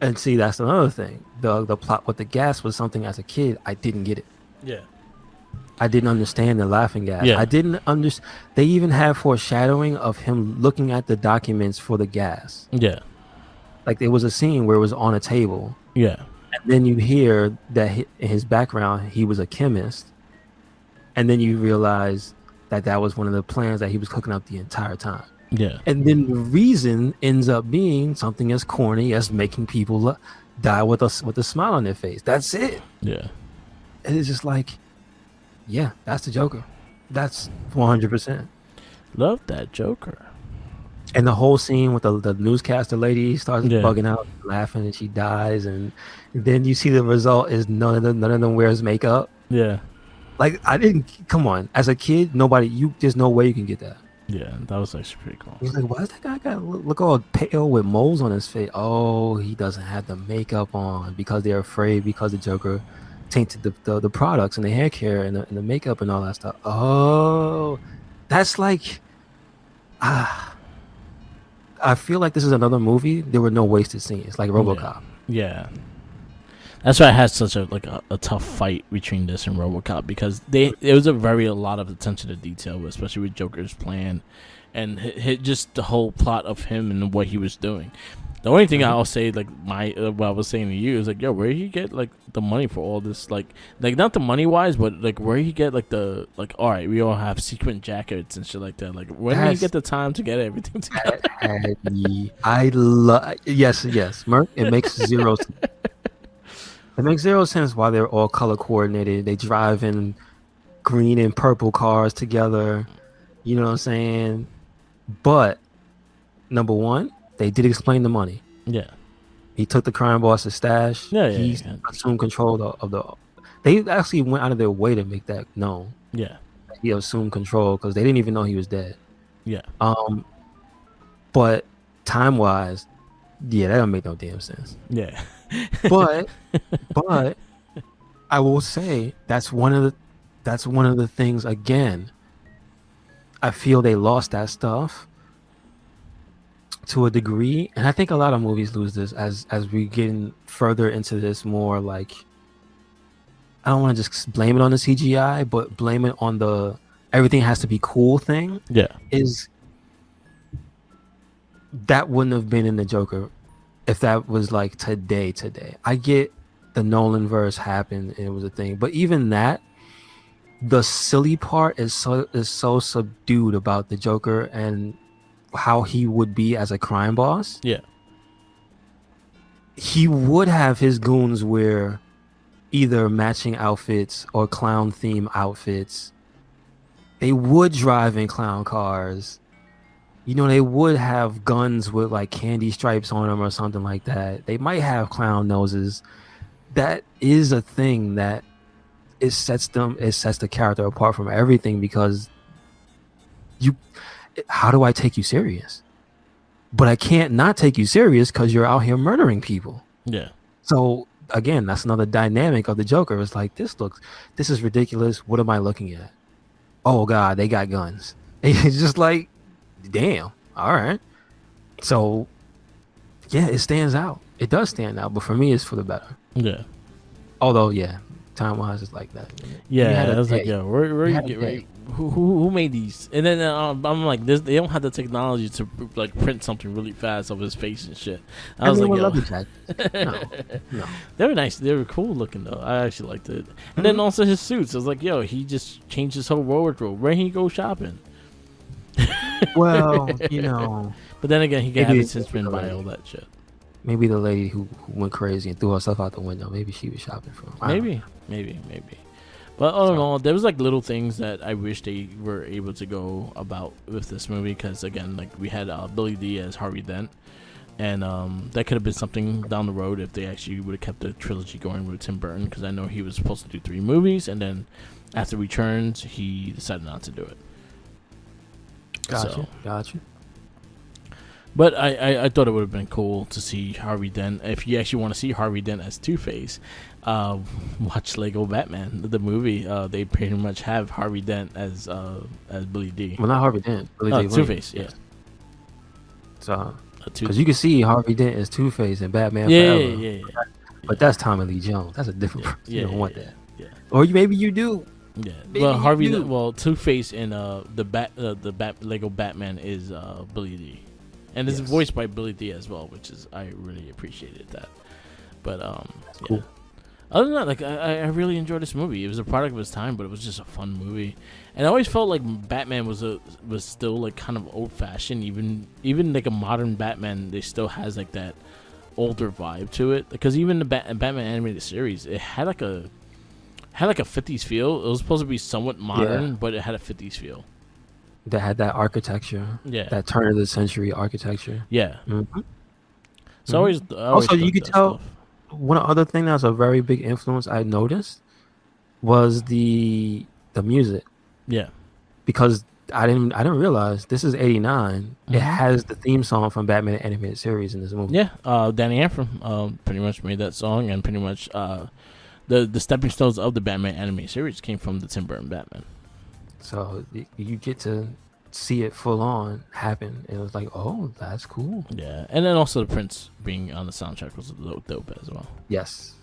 and see, that's another thing. The plot with the gas was something as a kid I didn't get it. I didn't understand the laughing gas. I didn't understand. They even have foreshadowing of him looking at the documents for the gas. Like there was a scene where it was on a table. And then you hear that in his background, he was a chemist. and then you realize that was one of the plans that he was cooking up the entire time. Yeah. And then the reason ends up being something as corny as making people die with a smile on their face. That's it. Yeah. And it's just like, yeah, that's the Joker. That's 100%. Love that Joker. And the whole scene with the newscaster lady starts Yeah. bugging out, laughing, and she dies. And then you see the result is none of them wears makeup. Yeah. Like, come on. As a kid, there's no way you can get that. Yeah, that was actually pretty cool. He's like, why does that guy got look all pale with moles on his face? Oh, he doesn't have the makeup on because they're afraid because the Joker tainted the products and the hair care and the makeup and all that stuff. Oh, that's like, I feel like this is another movie. There were no wasted scenes, like RoboCop. Yeah. That's why I had such a tough fight between this and RoboCop, because it was a lot of attention to detail, especially with Joker's plan and just the whole plot of him and what he was doing. The only thing I'll say, like what I was saying to you, is like, yo, where did he get like the money for all this? Like not the money wise, but like where did he get like all right, we all have sequin jackets and shit like that. Like where did he get the time to get everything together? Yes, Merc. It makes zero sense. It makes zero sense why they're all color coordinated. They drive in green and purple cars together. You know what I'm saying? But number one, they did explain the money. Yeah. He took the crime boss's stash. He assumed control of the. They actually went out of their way to make that known. Yeah. He assumed control because they didn't even know he was dead. Yeah. But time wise, yeah, that don't make no damn sense. Yeah. But I will say that's one of the things, again, I feel they lost that stuff to a degree, and I think a lot of movies lose this as we get further into this more, like, I don't want to just blame it on the CGI, but blame it on the everything has to be cool thing. Yeah. Is that wouldn't have been in the Joker if that was like today. I get the Nolan verse happened and it was a thing, but even that, the silly part is so subdued about the Joker and how he would be as a crime boss. Yeah. He would have his goons wear either matching outfits or clown theme outfits. They would drive in clown cars. You know, they would have guns with like candy stripes on them or something like that. They might have clown noses. That is a thing that it sets the character apart from everything, because how do I take you serious? But I can't not take you serious because you're out here murdering people. Yeah. So again, that's another dynamic of the Joker. It's like, this is ridiculous. What am I looking at? Oh God, they got guns. It's just like, damn. All right. So yeah, it stands out. It does stand out, but for me, it's for the better. Yeah. Although, yeah, time wise, it's like that. Yeah, I was like, yo, where you get right? Who made these? And then I'm like, this. They don't have the technology to like print something really fast of his face and shit. I was like, yo, no. They were nice. They were cool looking though. I actually liked it. And then also his suits. I was like, yo, he just changed his whole wardrobe. Where he go shopping? Well, you know. But then again, he can have his henchmen buy all that shit. Maybe the lady who went crazy and threw herself out the window, maybe she was shopping for him. Maybe. But all in all, there was like little things that I wish they were able to go about with this movie, because again, like we had Billy D as Harvey Dent, and that could have been something down the road if they actually would have kept the trilogy going with Tim Burton, because I know he was supposed to do 3 movies, and then after Returns, he decided not to do it. Gotcha. But I thought it would have been cool to see Harvey Dent. If you actually want to see Harvey Dent as Two-Face, watch Lego Batman, the movie. They pretty much have Harvey Dent as Billy D. Well, not Harvey Dent. Billy D. Two-Face, yeah. So, because you can see Harvey Dent as Two-Face in Batman Forever. Yeah. But that's Tommy Lee Jones. That's a different person. You don't want that. Yeah. Or maybe you do. Yeah. Well, Two-Face in the Lego Batman is Billy D. And it's voiced by Billy D as well, which is, I really appreciated that. But cool. Other than that, like I really enjoyed this movie. It was a product of its time, but it was just a fun movie. And I always felt like Batman was still like kind of old fashioned. Even like a modern Batman, they still has like that older vibe to it. Because even the Batman animated series, it had like a 50s feel. It was supposed to be somewhat modern, but it had a 50s feel. That had that architecture. Yeah. That turn of the century architecture. Yeah. Mm-hmm. So I always also, you could tell stuff. one other thing that was a very big influence I noticed was the music. Yeah. Because I didn't realize this is 89. It has the theme song from Batman animated series in this movie. Yeah. Danny Elfman pretty much made that song, and pretty much the stepping stones of the Batman animated series came from the Tim Burton Batman. So you get to see it full on happen, and it was like, oh, that's cool. Yeah, and then also the Prince being on the soundtrack was dope as well. Yes.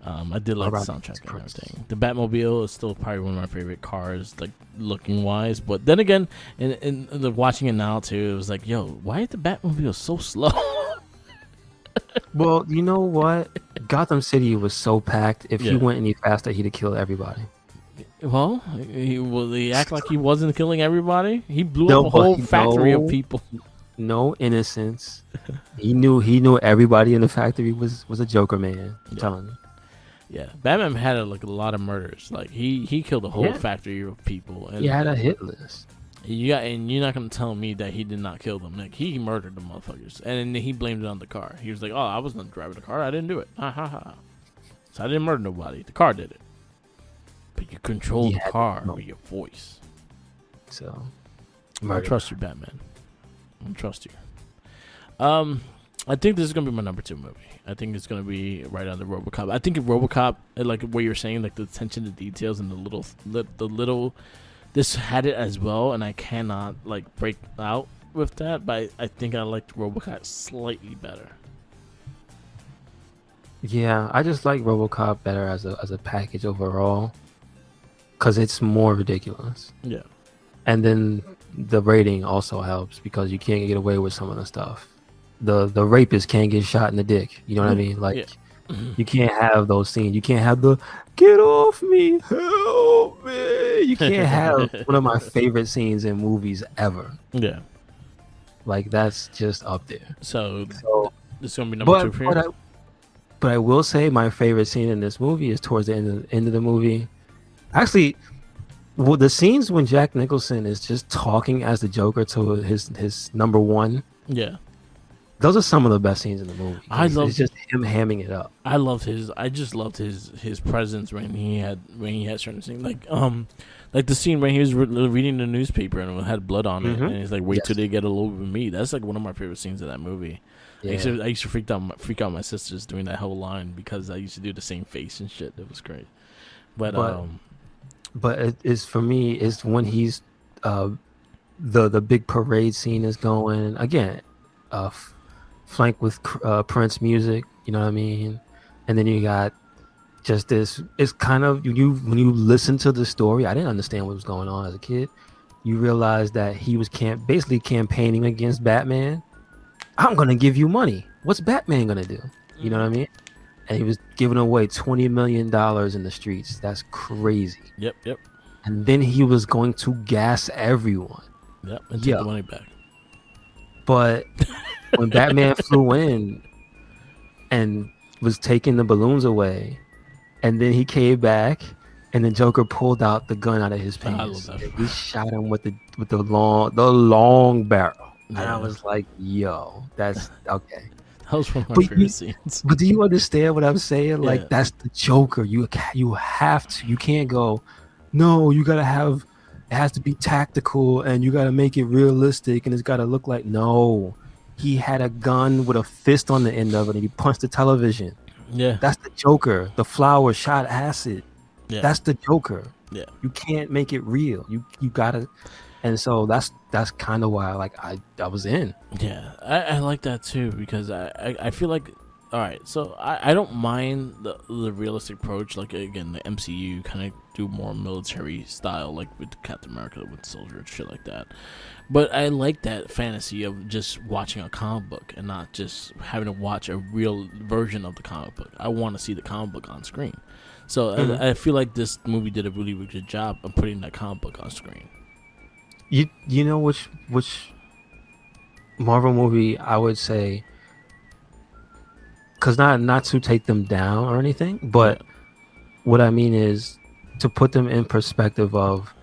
I did like the soundtrack and everything. The Batmobile is still probably one of my favorite cars, like looking wise. But then again, in the watching it now too, it was like, yo, why is the Batmobile so slow? Well, you know what? Gotham City was so packed. If he went any faster, he'd have killed everybody. Well, he act like he wasn't killing everybody. He blew up a whole factory of people. No innocence. He knew everybody in the factory was a Joker man. I'm telling you. Yeah, Batman had a lot of murders. Like he killed a whole factory of people. And he had a hit list. And you're not gonna tell me that he did not kill them. Like he murdered the motherfuckers, and then he blamed it on the car. He was like, "Oh, I wasn't driving the car. I didn't do it. Ha ha ha. So I didn't murder nobody. The car did it." But you control the car with your voice. So, I trust you, Batman. I trust you. I think this is gonna be my number 2 movie. I think it's gonna be right under RoboCop. I think in RoboCop, like what you're saying, like the attention to details and the little, this had it as well, and I cannot like break out with that. But I think I liked RoboCop slightly better. Yeah, I just like RoboCop better as a package overall, because it's more ridiculous. Yeah, and then the rating also helps because you can't get away with some of the stuff. The rapist can't get shot in the dick. You know what I mean? Like, you can't have those scenes. You can't have the "get off me, help me." You can't have one of my favorite scenes in movies ever. Yeah, like that's just up there. So this is gonna be number 2 for you. But I will say my favorite scene in this movie is towards the end of the movie. Actually, well, the scenes when Jack Nicholson is just talking as the Joker to his number one. Yeah. Those are some of the best scenes in the movie. It's just him hamming it up. I just loved his presence when he had certain things like the scene when he was reading the newspaper and it had blood on it, and he's like, "Wait till they get a little bit of me." That's like one of my favorite scenes of that movie. Yeah. I used to freak out my sisters doing that whole line because I used to do the same face and shit. It was great. But it's for me. It's when he's the big parade scene is going again. Flanked with Prince music, you know what I mean, and then you got just this. It's kind of when you listen to the story. I didn't understand what was going on as a kid. You realize that he was basically campaigning against Batman. I'm gonna give you money. What's Batman gonna do? You know what I mean? And he was giving away $20 million in the streets. That's crazy. Yep. And then he was going to gas everyone. Yep, and take the money back. But when Batman flew in and was taking the balloons away, and then he came back, and the Joker pulled out the gun out of his pants. He shot him with the long barrel, and I was like, "Yo, that's okay." That was one of my favorite scenes. But do you understand what I'm saying? Like that's the Joker. You have to. You can't go. No, you gotta have. It has to be tactical, and you gotta make it realistic, and it's gotta look like no. He had a gun with a fist on the end of it, and he punched the television. Yeah, that's the Joker. The flower shot acid. Yeah, that's the Joker. Yeah, you can't make it real. You gotta, and so that's kind of why I was in. Yeah, I like that too because I feel like all right. So I don't mind the realistic approach. Like again, the MCU kind of do more military style, like with Captain America, with Soldier and shit like that. But I like that fantasy of just watching a comic book and not just having to watch a real version of the comic book. I want to see the comic book on screen. So I feel like this movie did a really, really good job of putting that comic book on screen. You know which Marvel movie I would say, because not to take them down or anything, but what I mean is to put them in perspective of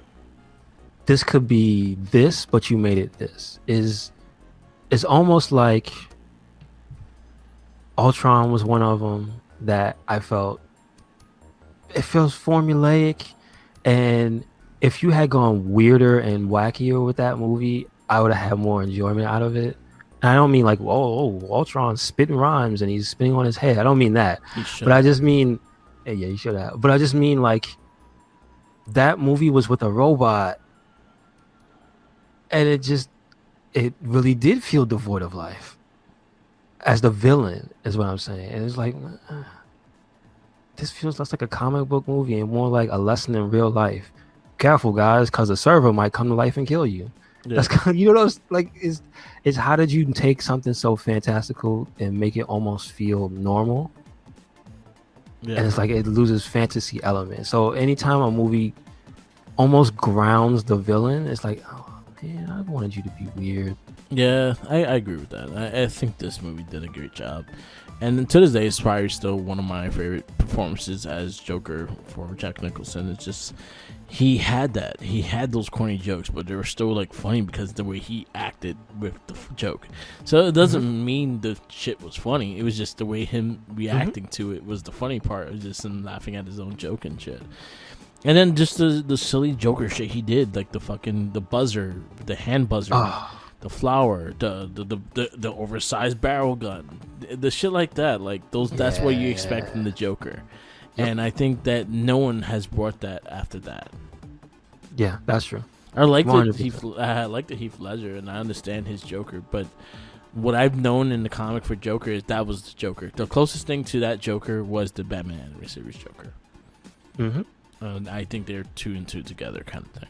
this could be this, but you made it this. It's almost like Ultron was one of them that I felt it feels formulaic, and if you had gone weirder and wackier with that movie, I would have had more enjoyment out of it. And I don't mean like, Ultron's spitting rhymes and he's spitting on his head. I don't mean that. But I just mean, yeah, you should have. But I just mean like that movie was with a robot, and it really did feel devoid of life as the villain, is what I'm saying. And it's like, this feels less like a comic book movie and more like a lesson in real life. Careful, guys, because the server might come to life and kill you. Yeah. That's kind of, you know, like is how did you take something so fantastical and make it almost feel normal? Yeah. And it's like it loses fantasy element. So anytime a movie almost grounds the villain, it's like, oh man, I wanted you to be weird. Yeah, I agree with that. I think this movie did a great job. And to this day, it's probably still one of my favorite performances as Joker for Jack Nicholson. It's just, he had that. He had those corny jokes, but they were still like funny because the way he acted with the joke. So it doesn't mean the shit was funny. It was just the way him reacting to it was the funny part. It was just him laughing at his own joke and shit. And then just the silly Joker shit he did, like the buzzer, the hand buzzer. The flower, the oversized barrel gun, the shit like that, like those. That's what you expect from the Joker, and I think that no one has brought that after that. Yeah, that's true. I like the Heath Ledger, and I understand his Joker, but what I've known in the comic for Joker is that was the Joker. The closest thing to that Joker was the Batman animated series Joker. And I think they're 2 and 2 together, kind of thing.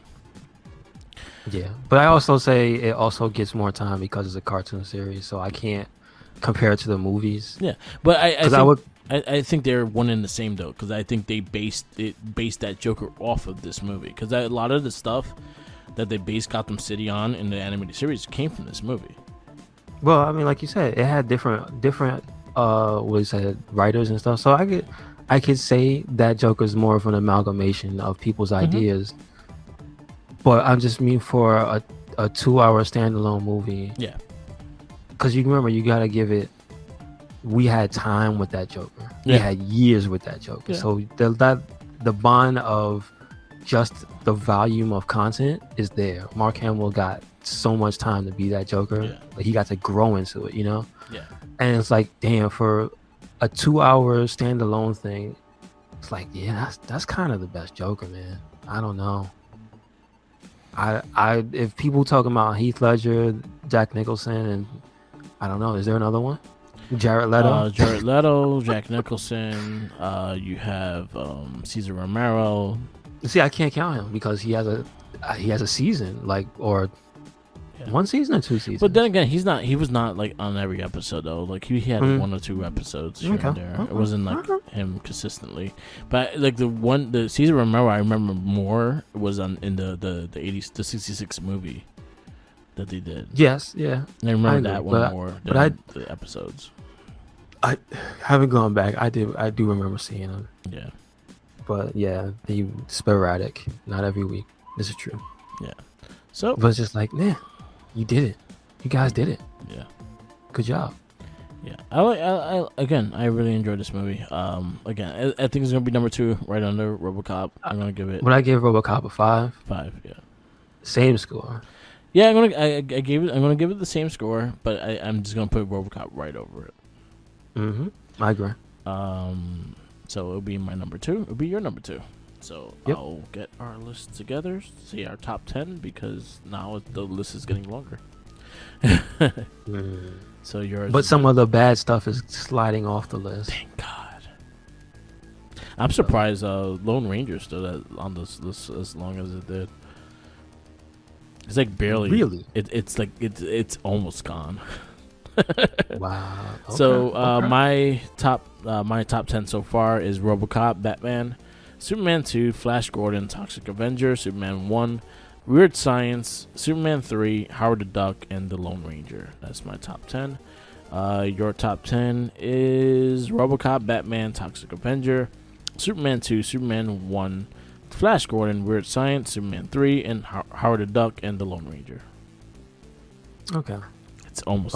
Yeah, but I also say it also gets more time because it's a cartoon series, so I can't compare it to the movies. Yeah, but I think they're one and the same though, because I think they based that Joker off of this movie, because a lot of the stuff that they based Gotham City on in the animated series came from this movie. Well, I mean, like you said, it had different writers and stuff, so I could say that Joker's more of an amalgamation of people's ideas. But I just mean for a 2-hour standalone movie. Yeah. Because you remember, you got to give it... We had time with that Joker. Yeah. We had years with that Joker. Yeah. So the bond of just the volume of content is there. Mark Hamill got so much time to be that Joker. Yeah. Like, he got to grow into it, you know? Yeah. And it's like, damn, for a 2-hour standalone thing, it's like, yeah, that's kind of the best Joker, man. I don't know. If people talking about Heath Ledger, Jack Nicholson, and I don't know, is there another one? Jared Leto, Jack Nicholson. You have Cesar Romero. See, I can't count him because he has a season, like, or 1 season or 2 seasons. But then again, he was not like on every episode though. Like he had 1 or 2 episodes here and there. It wasn't like him consistently. But like the Cesar Romero I remember more was in the 80s, the 66 movie that they did. Yes, yeah. I remember that one more than the episodes. I haven't gone back. I do remember seeing him. Yeah. But yeah, he sporadic, not every week. This is true. Yeah. So but it's just like, man, you did it. You guys did it. Yeah. Good job. Yeah. I really enjoyed this movie. Again, I think it's gonna be number 2, right under RoboCop. I'm gonna give it. Would I give RoboCop a 5? 5. Yeah. Same score. Yeah, I'm gonna give it the same score, but I'm just gonna put RoboCop right over it. I agree. So it'll be my number 2. It'll be your number 2. So I'll get our list together, see our top 10, because now the list is getting longer. So yours. But some of the bad stuff is sliding off the list. Thank God. I'm surprised Lone Ranger stood on this list as long as it did. It's like barely. Really? It's like it's almost gone. Wow. Okay, So okay. my top 10 so far is RoboCop, Batman, Superman 2, Flash Gordon, Toxic Avenger, Superman 1, Weird Science, Superman 3, Howard the Duck, and The Lone Ranger. That's my top 10. Your top 10 is RoboCop, Batman, Toxic Avenger, Superman 2, Superman 1, Flash Gordon, Weird Science, Superman 3, and Howard the Duck, and The Lone Ranger. Okay. It's almost.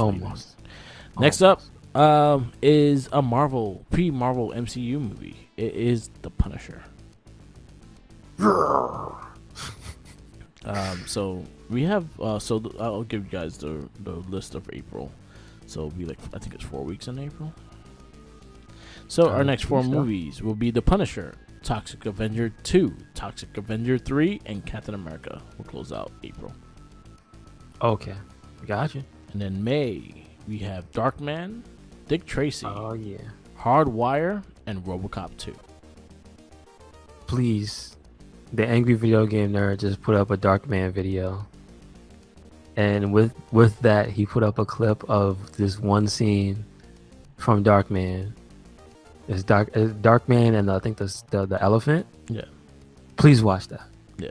Next Almost. up is a pre-Marvel MCU movie. It is The Punisher. So we have. I'll give you guys the list of April. So it'll be like, I think it's 4 weeks in April. So our next 4 movies will be The Punisher, Toxic Avenger 2, Toxic Avenger 3, and Captain America will close out April. Okay. Gotcha. And then May, we have Darkman, Dick Tracy, Oh yeah. Hardwire, and RoboCop 2. Please, the angry video game nerd just put up a Darkman video, and with that he put up a clip of this one scene from Darkman. It's Darkman, and I think the elephant. Yeah. Please watch that. Yeah.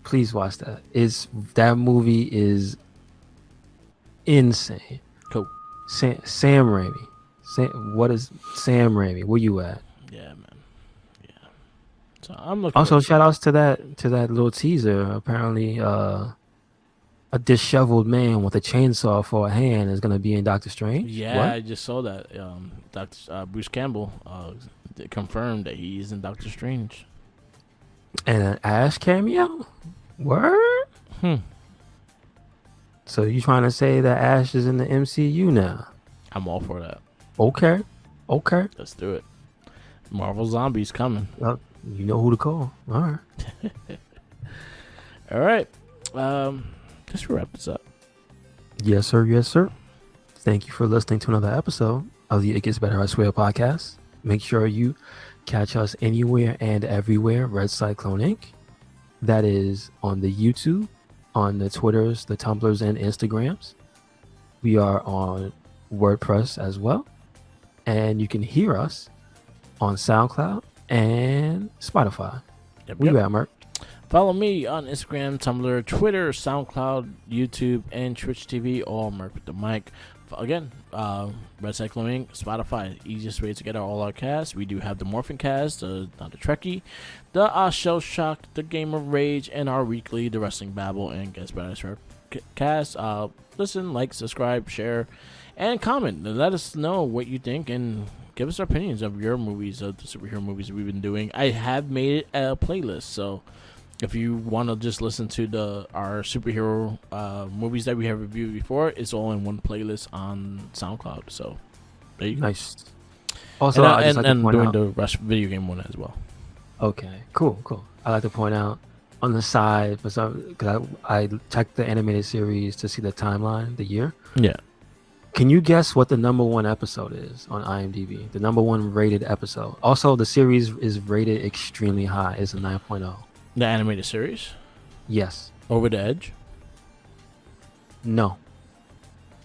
Please watch that. That movie is insane. Cool. Sam Raimi. What is Sam Raimi? Where you at? Yeah, man. Yeah. So I'm looking. Also, shout outs to that little teaser. Apparently, a disheveled man with a chainsaw for a hand is gonna be in Doctor Strange. Yeah, What? I just saw that. Dr. Bruce Campbell confirmed that he is in Doctor Strange. And an Ash cameo. Word. So you trying to say that Ash is in the MCU now? I'm all for that. Okay. Let's do it. Marvel Zombies coming. Well, you know who to call. All right. All right. Just wrap this up. Yes, sir. Yes, sir. Thank you for listening to another episode of the It Gets Better, I Swear podcast. Make sure you catch us anywhere and everywhere, Red Cyclone Inc. That is on the YouTube, on the Twitters, the Tumblrs, and Instagrams. We are on WordPress as well. And you can hear us on SoundCloud and Spotify. Where you at, Merc? Follow me on Instagram, Tumblr, Twitter, SoundCloud, YouTube, and Twitch TV, all Merc with the mic. Again, RedCycloneInc, Spotify, easiest way to get all our casts. We do have the Morphin Cast, the Trekkie, the Shell Shock, the Game of Rage, and our weekly, the Wrestling Babble, and Guess Better cast. Listen, like, subscribe, share, and comment. Let us know what you think, and give us our opinions of your movies, of the superhero movies we've been doing. I have made it a playlist, so if you want to just listen to our superhero movies that we have reviewed before, it's all in one playlist on SoundCloud. So there you go. Nice. Also, I just like to point doing out, the Rush video game one as well. Okay, cool. I like to point out on the side, because I checked the animated series to see the timeline, the year. Yeah. Can you guess what the number 1 episode is on IMDb? The number 1 rated episode. Also, the series is rated extremely high. It's a 9.0. The animated series? Yes. Over the Edge? No.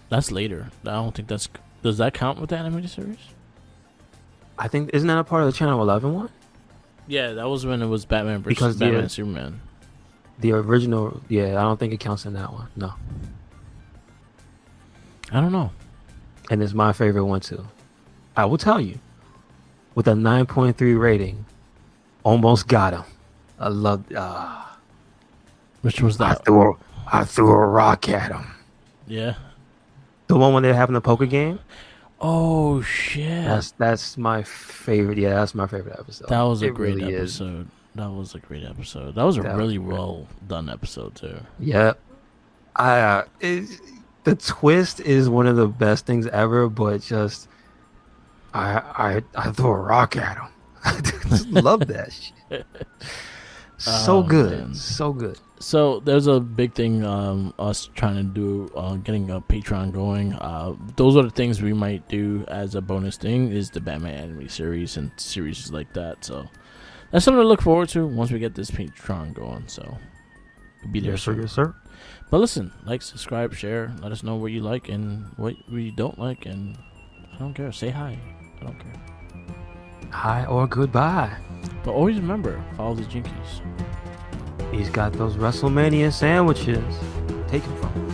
That's later. I don't think that's... Does that count with the animated series? I think, isn't that a part of the Channel 11 one? Yeah, that was when it was Batman versus Because Batman and Superman. The original, yeah, I don't think it counts in that one. No. I don't know. And it's my favorite one too. I will tell you, with a 9.3 rating, almost got him. I love. Which was that? I threw a rock at him. Yeah. The one when they're having the poker game. Oh shit! That's my favorite. Yeah, that's my favorite episode. That was a It great really episode. That was a great episode. That was a really well done episode too. Yeah. The twist is one of the best things ever, but just I threw a rock at him. I just love that shit. So Oh, good, man. so good. So there's a big thing, us trying to do, getting a Patreon going. Those are the things we might do as a bonus thing, is the Batman anime series and series like that. So that's something to look forward to once we get this Patreon going. So we'll be there Yes, sir. soon. Yes, sir. But listen, like, subscribe, share, let us know what you like and what we don't like, and I don't care. Say hi. I don't care. Hi or goodbye. But always remember, follow the Jinkies. He's got those WrestleMania sandwiches. Take him from him.